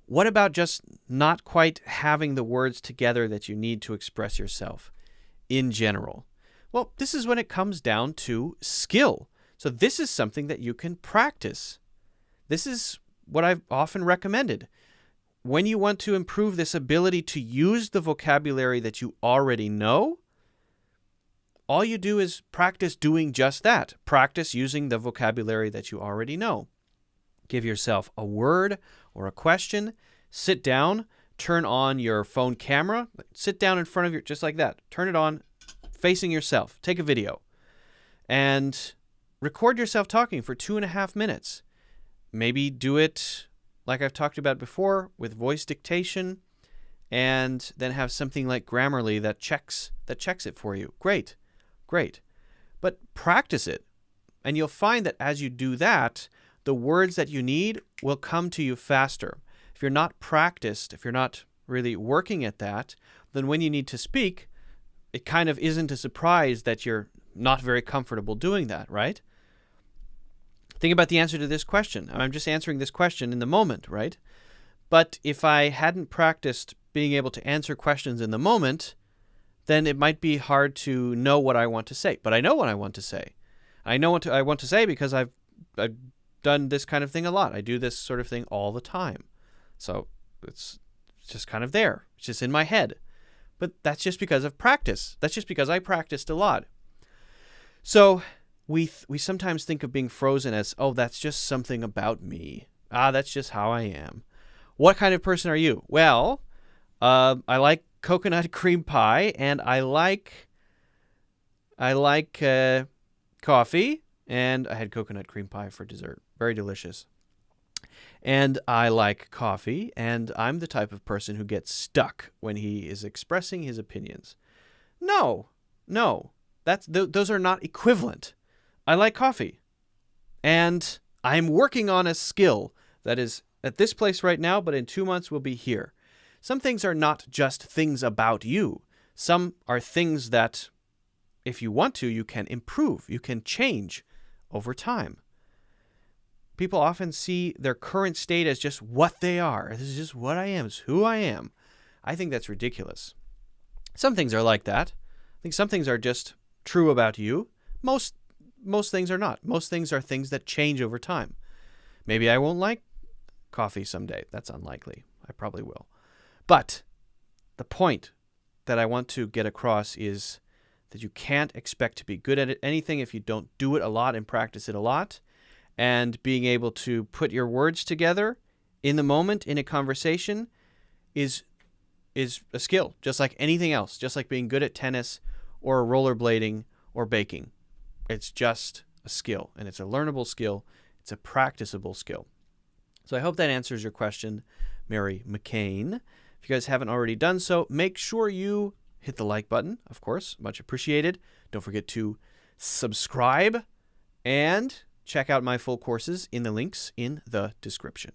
A: what about just not quite having the words together that you need to express yourself in general? Well, this is when it comes down to skill. So this is something that you can practice. This is what I've often recommended. When you want to improve this ability to use the vocabulary that you already know, all you do is practice doing just that. Practice using the vocabulary that you already know. Give yourself a word or a question, sit down, turn on your phone camera, sit down in front of your, just like that, turn it on, facing yourself, take a video, and record yourself talking for 2.5 minutes. Maybe do it like I've talked about before with voice dictation, and then have something like Grammarly that checks it for you. Great. But practice it, and you'll find that as you do that, the words that you need will come to you faster. If you're not practiced, if you're not really working at that, then when you need to speak, it kind of isn't a surprise that you're not very comfortable doing that, right? Think about the answer to this question. I'm just answering this question in the moment, right? But if I hadn't practiced being able to answer questions in the moment, then it might be hard to know what I want to say. But I know what I want to say. I know what I want to say because I've done this kind of thing a lot. I do this sort of thing all the time. So it's just kind of there. It's just in my head. But that's just because of practice. That's just because I practiced a lot. So we sometimes think of being frozen as, oh, that's just something about me. That's just how I am. What kind of person are you? Well, I like coconut cream pie, and I like coffee, and I had coconut cream pie for dessert. Very delicious. And I like coffee, and I'm the type of person who gets stuck when he is expressing his opinions. No, those are not equivalent. I like coffee, and I'm working on a skill that is at this place right now, but in 2 months will be here. Some things are not just things about you. Some are things that, if you want to, you can improve, you can change over time. People often see their current state as just what they are. This is just what I am. It's who I am. I think that's ridiculous. Some things are like that. I think some things are just true about you. Most things are not. Most things are things that change over time. Maybe I won't like coffee someday. That's unlikely. I probably will. But the point that I want to get across is that you can't expect to be good at anything if you don't do it a lot and practice it a lot. And being able to put your words together in the moment in a conversation is a skill, just like anything else, just like being good at tennis or rollerblading or baking. It's just a skill, and it's a learnable skill. It's a practicable skill. So I hope that answers your question, Mary McCain. If you guys haven't already done so, make sure you hit the like button, of course, much appreciated. Don't forget to subscribe and check out my full courses in the links in the description.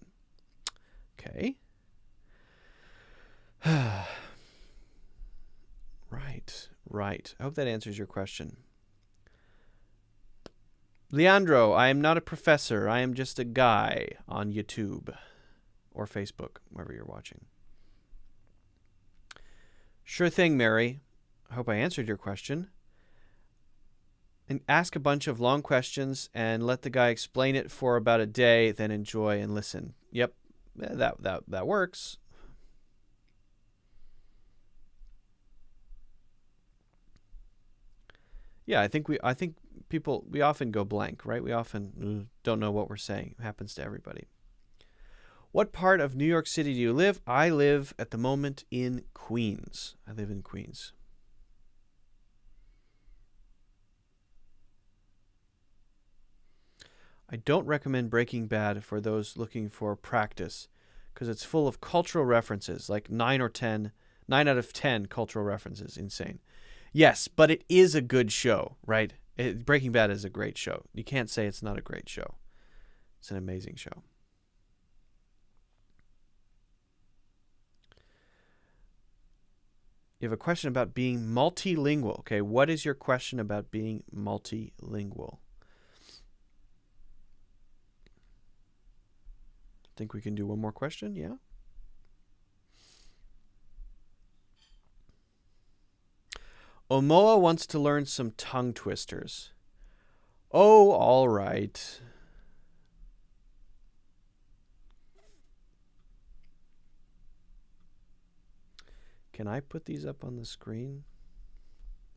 A: Okay. Right. I hope that answers your question. Leandro, I am not a professor. I am just a guy on YouTube or Facebook, wherever you're watching. Sure thing, Mary. I hope I answered your question. And ask a bunch of long questions and let the guy explain it for about a day, then enjoy and listen. Yep, that works. Yeah, I think people, we often go blank, right? We often don't know what we're saying. It happens to everybody. What part of New York City do you live? I live at the moment in Queens. I live in Queens. I don't recommend Breaking Bad for those looking for practice because it's full of cultural references, like 9 or 10 9 out of 10 cultural references. Insane. Yes, but it is a good show, right? Breaking Bad is a great show. You can't say it's not a great show. It's an amazing show. You have a question about being multilingual. Okay, what is your question about being multilingual? Think we can do one more question? Yeah. Omoa wants to learn some tongue twisters. Oh, all right. Can I put these up on the screen?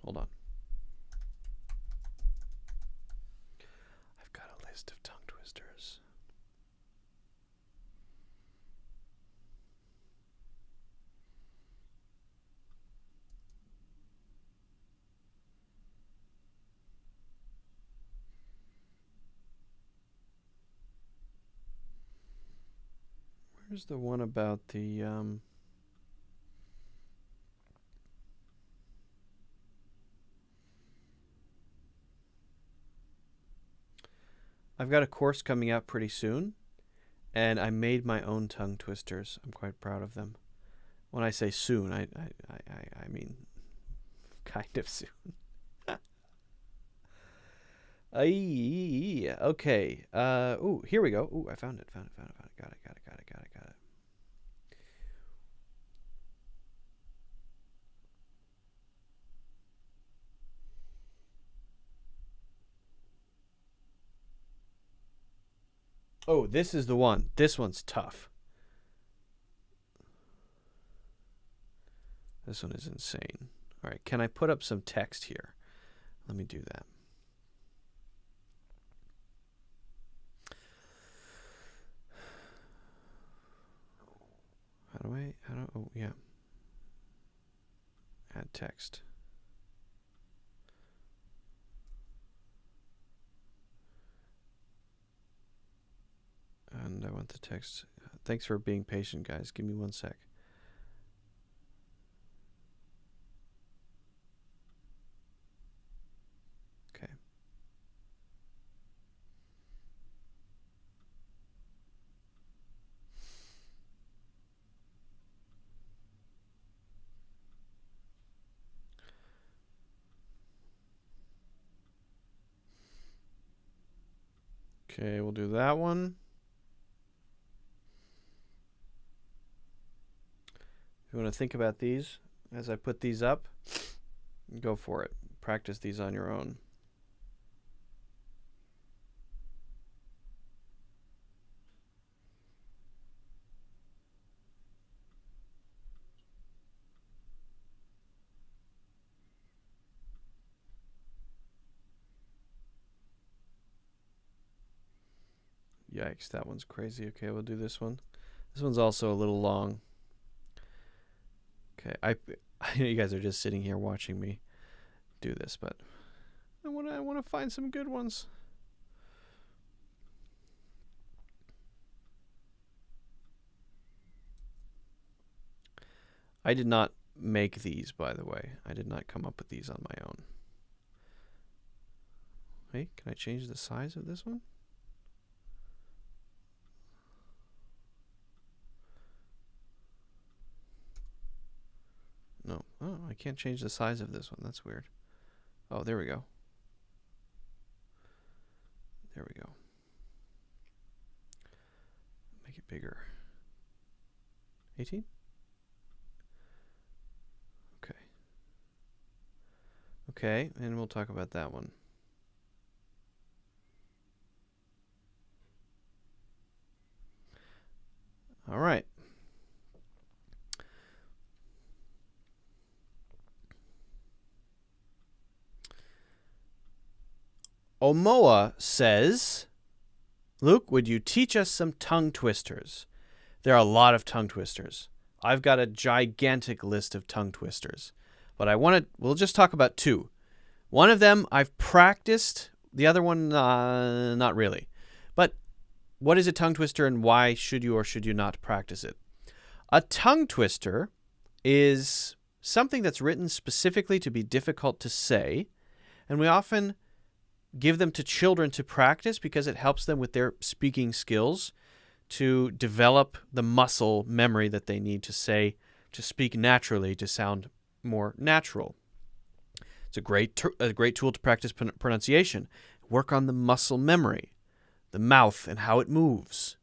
A: Hold on. I've got a list of tongue twisters. Where's the one about the I've got a course coming out pretty soon, and I made my own tongue twisters. I'm quite proud of them. When I say soon, I mean kind of soon. Okay. Ooh, here we go. Ooh, I found it. Got it. Oh, this is the one. This one's tough. This one is insane. All right, can I put up some text here? Let me do that. Oh, yeah. Add text. And I want the text. Thanks for being patient, guys. Give me 1 sec. Okay. Okay, we'll do that one. If you want to think about these as I put these up, go for it. Practice these on your own. Yikes, that one's crazy. Okay, we'll do this one. This one's also a little long. Okay, I know you guys are just sitting here watching me do this, but I want to find some good ones. I did not make these, by the way. I did not come up with these on my own. Hey, can I change the size of this one? No. Oh, I can't change the size of this one. That's weird. Oh, there we go. There we go. Make it bigger. 18? Okay. Okay, and we'll talk about that one. All right. Omoa says, Luke, would you teach us some tongue twisters? There are a lot of tongue twisters. I've got a gigantic list of tongue twisters, but we'll just talk about two. One of them I've practiced, the other one not really. But what is a tongue twister and why should you or should you not practice it? A tongue twister is something that's written specifically to be difficult to say, and we often give them to children to practice because it helps them with their speaking skills to develop the muscle memory that they need to say, to speak naturally, to sound more natural. It's a great tool to practice pronunciation. Work on the muscle memory, the mouth and how it moves,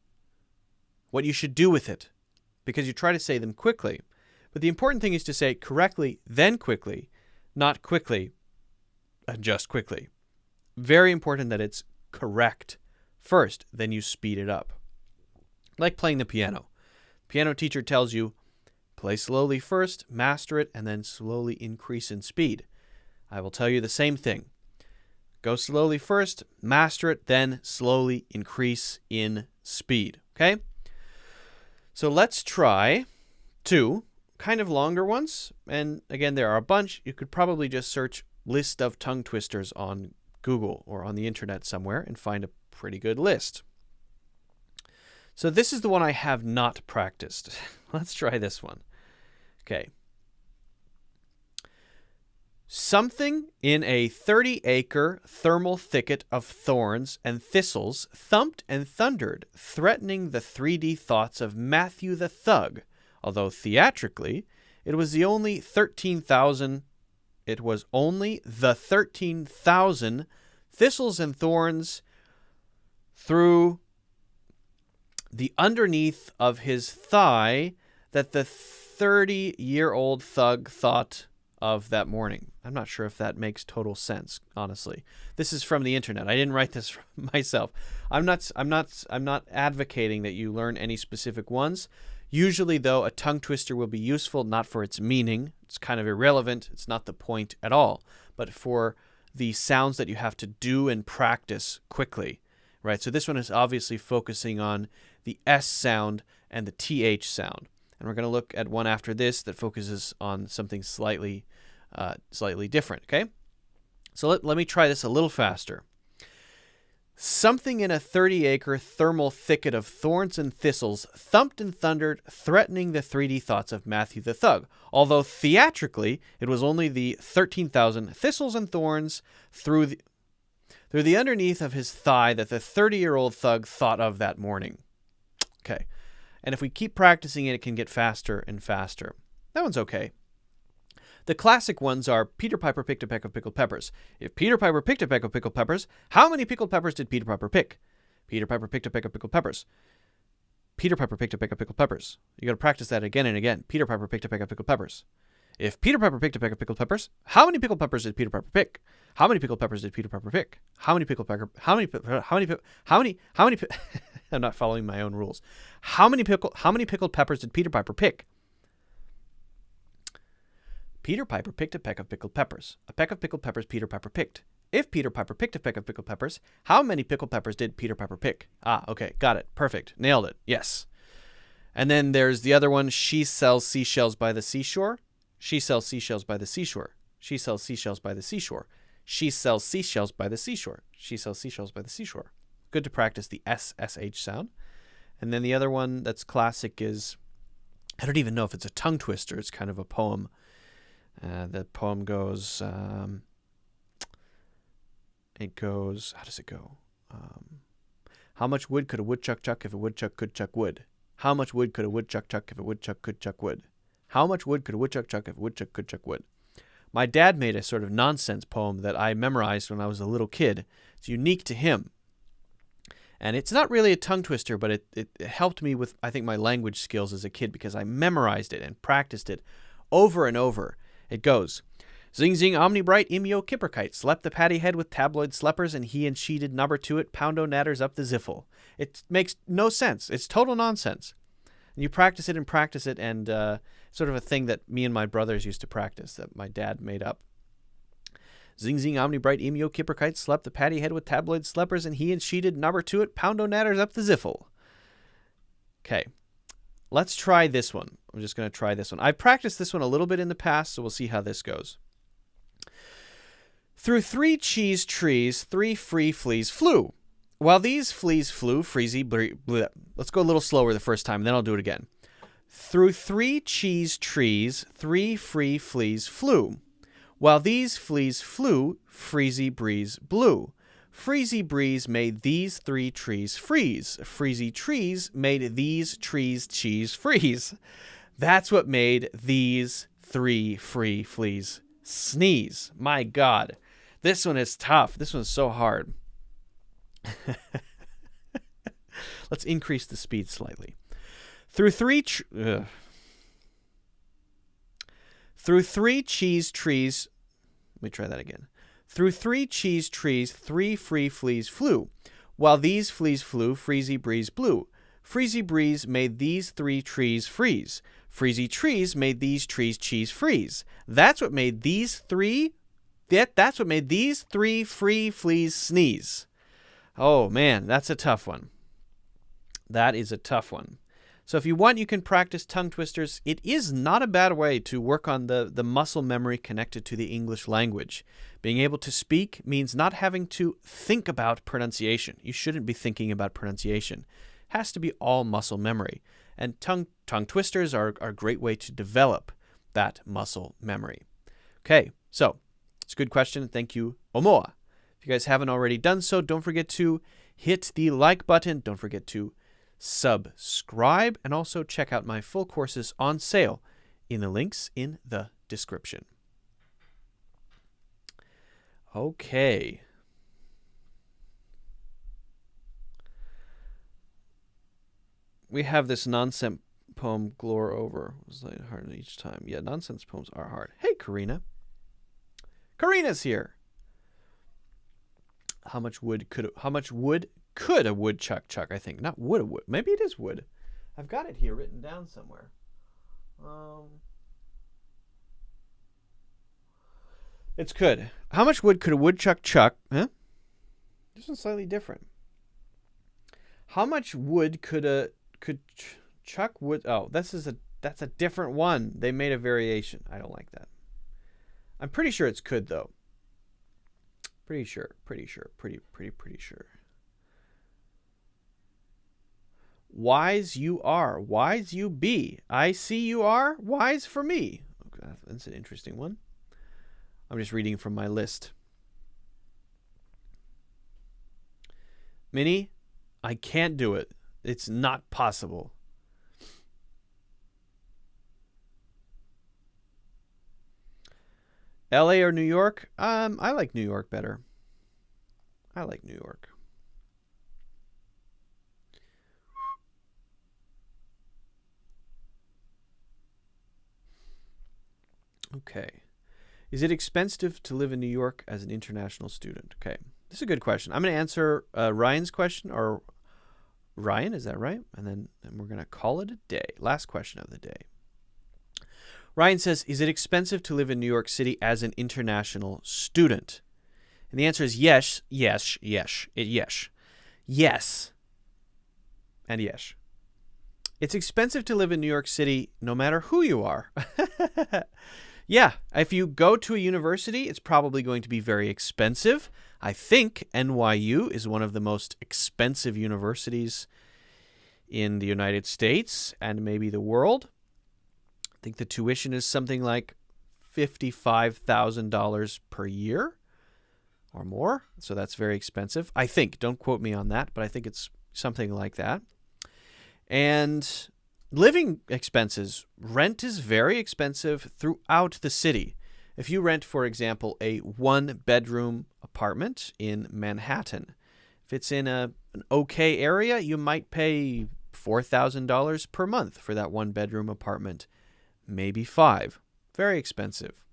A: what you should do with it, because you try to say them quickly. But the important thing is to say correctly, then quickly, not quickly and just quickly. Very important that it's correct first, then you speed it up. Like playing the piano. Piano teacher tells you, play slowly first, master it, and then slowly increase in speed. I will tell you the same thing. Go slowly first, master it, then slowly increase in speed. Okay? So let's try 2 kind of longer ones. And again, there are a bunch. You could probably just search list of tongue twisters on Google or on the internet somewhere and find a pretty good list. So this is the one I have not practiced. Let's try this one. Okay. Something in a 30-acre thermal thicket of thorns and thistles thumped and thundered, threatening the 3D thoughts of Matthew the Thug, although theatrically it was the 13,000 thistles and thorns through the underneath of his thigh that the 30-year-old thug thought of that morning. I'm not sure if that makes total sense, honestly. This is from the internet. I didn't write this myself. I'm not advocating that you learn any specific ones. Usually, though, a tongue twister will be useful not for its meaning. It's kind of irrelevant. It's not the point at all, but for the sounds that you have to do and practice quickly, right? So this one is obviously focusing on the S sound and the TH sound. And we're going to look at one after this that focuses on something slightly different, okay? So let me try this a little faster. Something in a 30-acre thermal thicket of thorns and thistles thumped and thundered, threatening the 3D thoughts of Matthew the Thug, although theatrically it was only the 13,000 thistles and thorns through the underneath of his thigh that the 30-year-old thug thought of that morning. Okay. And if we keep practicing it, it can get faster and faster. That one's okay. The classic ones are Peter Piper picked a peck of pickled peppers. If Peter Piper picked a peck of pickled peppers, how many pickled peppers did Peter Piper pick? Peter Piper picked a peck of pickled peppers. Peter Piper picked a peck of pickled peppers. You got to practice that again and again. Peter Piper picked a peck of pickled peppers. If Peter Piper picked a peck of pickled peppers, how many pickled peppers did Peter Piper pick? How many pickled peppers did Peter Piper pick? How many pickled pepper? How many? I'm not following my own rules. How many pickled peppers did Peter Piper pick? Peter Piper picked a peck of pickled peppers. A peck of pickled peppers Peter Piper picked. If Peter Piper picked a peck of pickled peppers, how many pickled peppers did Peter Piper pick? Ah, okay, got it. Perfect. Nailed it. Yes. And then there's the other one. She sells seashells by the seashore. She sells seashells by the seashore. She sells seashells by the seashore. She sells seashells by the seashore. She sells seashells by the seashore. Good to practice the SSH sound. And then the other one that's classic is, I don't even know if it's a tongue twister. It's kind of a poem. The poem goes, how does it go? How much wood could a woodchuck chuck if a woodchuck could chuck wood? How much wood could a woodchuck chuck if a woodchuck could chuck wood? How much wood could a woodchuck chuck if a woodchuck could chuck wood? My dad made a sort of nonsense poem that I memorized when I was a little kid. It's unique to him. And it's not really a tongue twister, but it helped me with, I think, my language skills as a kid because I memorized it and practiced it over and over. It goes, Zing zing omnibright imio kipperkite, slept the patty head with tabloid sleppers, and he and she did nubber to it, poundo natters up the ziffle. It makes no sense. It's total nonsense. And you practice it, and sort of a thing that me and my brothers used to practice that my dad made up. Zing zing omnibright imio kipperkite, slept the patty head with tabloid sleppers, and he and she did nubber to it, poundo natters up the ziffle. Okay. Let's try this one. I'm just going to try this one. I've practiced this one a little bit in the past, so we'll see how this goes. Through 3 cheese trees, 3 free fleas flew. While these fleas flew, freezy, let's go a little slower the first time, then I'll do it again. Through 3 cheese trees, 3 free fleas flew. While these fleas flew, Freezy Breeze blew. Freezy Breeze made these 3 trees freeze. Freezy trees made these trees cheese freeze. That's what made these 3 free fleas sneeze. My God, this one is tough. This one's so hard. Let's increase the speed slightly. Through 3 cheese trees, let me try that again. Through 3 cheese trees, 3 free fleas flew. While these fleas flew, Freezy Breeze blew. Freezy Breeze made these 3 trees freeze. Freezy trees made these trees cheese freeze. That's what made these 3 free fleas sneeze. Oh man, that's a tough one. That is a tough one. So if you want, you can practice tongue twisters. It is not a bad way to work on the muscle memory connected to the English language. Being able to speak means not having to think about pronunciation. You shouldn't be thinking about pronunciation. It has to be all muscle memory. And tongue twisters are a great way to develop that muscle memory. Okay, so it's a good question. Thank you, Omoa. If you guys haven't already done so, don't forget to hit the like button. Don't forget to subscribe, and also check out my full courses on sale in the links in the description. Okay. We have this nonsense poem, Glore Over. It was like hard each time. Yeah, nonsense poems are hard. Hey, Karina. Karina's here. How much wood could a woodchuck chuck? I think not would a wood. Maybe it is wood. I've got it here written down somewhere. It's could. How much wood could a woodchuck chuck? Huh? This one's slightly different. How much wood could chuck wood? Oh, that's a different one. They made a variation. I don't like that. I'm pretty sure it's could though. Pretty sure. Wise you are, wise you be. I see you are, wise for me. Okay, that's an interesting one. I'm just reading from my list. Minnie, I can't do it. It's not possible. LA or New York? I like New York better. I like New York. Okay. Is it expensive to live in New York as an international student? Okay. This is a good question. I'm going to answer Ryan's question, or Ryan, is that right? And then we're going to call it a day. Last question of the day. Ryan says, is it expensive to live in New York City as an international student? And the answer is yes, yes, yes, yes. Yes. And yes. It's expensive to live in New York City no matter who you are. Yeah, if you go to a university, it's probably going to be very expensive. I think NYU is one of the most expensive universities in the United States and maybe the world. I think the tuition is something like $55,000 per year or more. So that's very expensive. I think, don't quote me on that, but I think it's something like that. And living expenses, rent is very expensive throughout the city. If you rent, for example, a 1-bedroom apartment in Manhattan, if it's in an okay area, you might pay $4,000 per month for that 1-bedroom apartment. Maybe $5,000. Very expensive.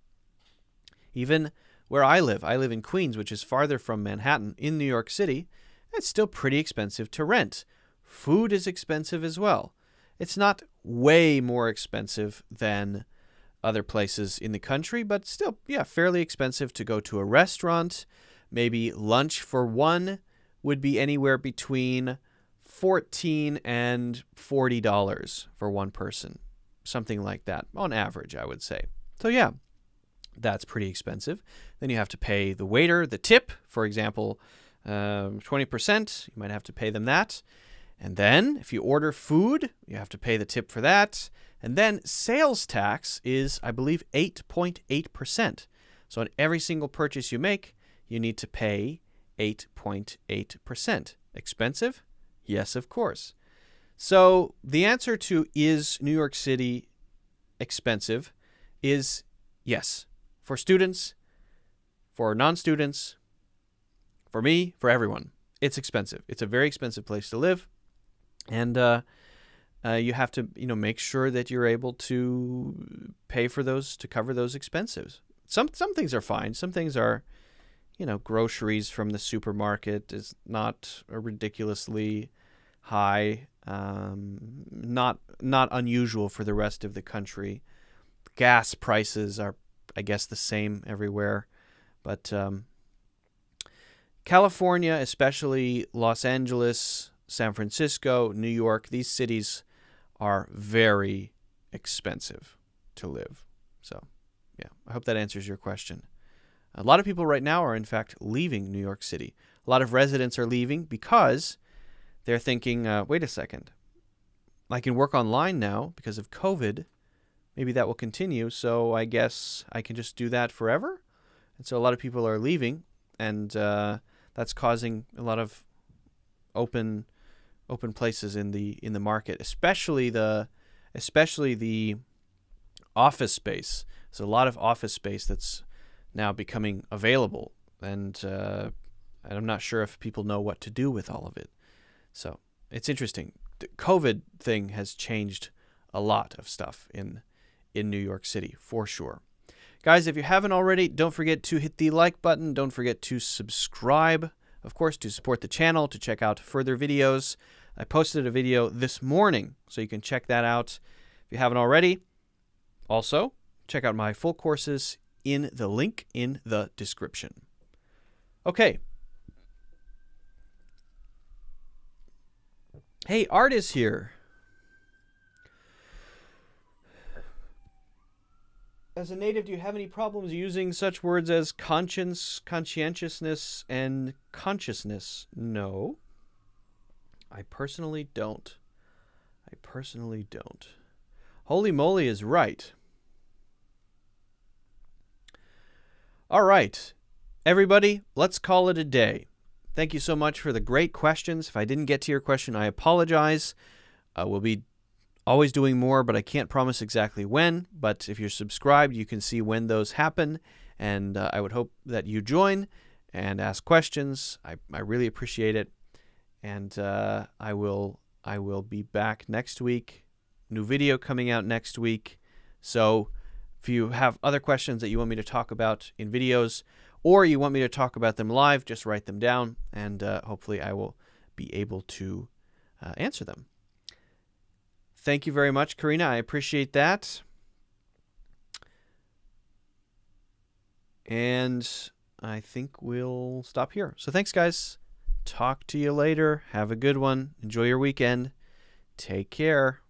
A: Even where I live in Queens, which is farther from Manhattan, in New York City, it's still pretty expensive to rent. Food is expensive as well. It's not way more expensive than other places in the country, but still, yeah, fairly expensive to go to a restaurant. Maybe lunch for one would be anywhere between $14 and $40 for one person. Something like that, on average, I would say. So yeah, that's pretty expensive. Then you have to pay the waiter the tip, for example, 20%. You might have to pay them that. And then if you order food, you have to pay the tip for that. And then sales tax is, I believe, 8.8%. So on every single purchase you make, you need to pay 8.8%. Expensive? Yes, of course. So the answer to is New York City expensive is yes. For students, for non-students, for me, for everyone. It's expensive. It's a very expensive place to live. And you have to, make sure that you're able to pay for those, to cover those expenses. Some things are fine. Some things are, groceries from the supermarket is not a ridiculously high, not unusual for the rest of the country. Gas prices are, I guess, the same everywhere. But California, especially Los Angeles, San Francisco, New York, these cities are very expensive to live. So, yeah, I hope that answers your question. A lot of people right now are, in fact, leaving New York City. A lot of residents are leaving because they're thinking, wait a second, I can work online now because of COVID. Maybe that will continue, so I guess I can just do that forever. And so a lot of people are leaving, and that's causing a lot of open places in the market, especially the office space. There's a lot of office space that's now becoming available, and I'm not sure if people know what to do with all of it. So it's interesting. The COVID thing has changed a lot of stuff in New York City, for sure. Guys, if you haven't already, don't forget to hit the like button. Don't forget to subscribe, of course, to support the channel, to check out further videos. I posted a video this morning, so you can check that out if you haven't already. Also, check out my full courses in the link in the description. Okay. Hey, Art is here. As a native, do you have any problems using such words as conscience, conscientiousness, and consciousness? No. I personally don't. Holy moly is right. All right. Everybody, let's call it a day. Thank you so much for the great questions. If I didn't get to your question, I apologize. We'll be always doing more, but I can't promise exactly when. But if you're subscribed, you can see when those happen. And I would hope that you join and ask questions. I really appreciate it. And I will be back next week. New video coming out next week. So if you have other questions that you want me to talk about in videos, or you want me to talk about them live, just write them down, and hopefully I will be able to answer them. Thank you very much, Karina. I appreciate that. And I think we'll stop here. So thanks, guys. Talk to you later. Have a good one. Enjoy your weekend. Take care.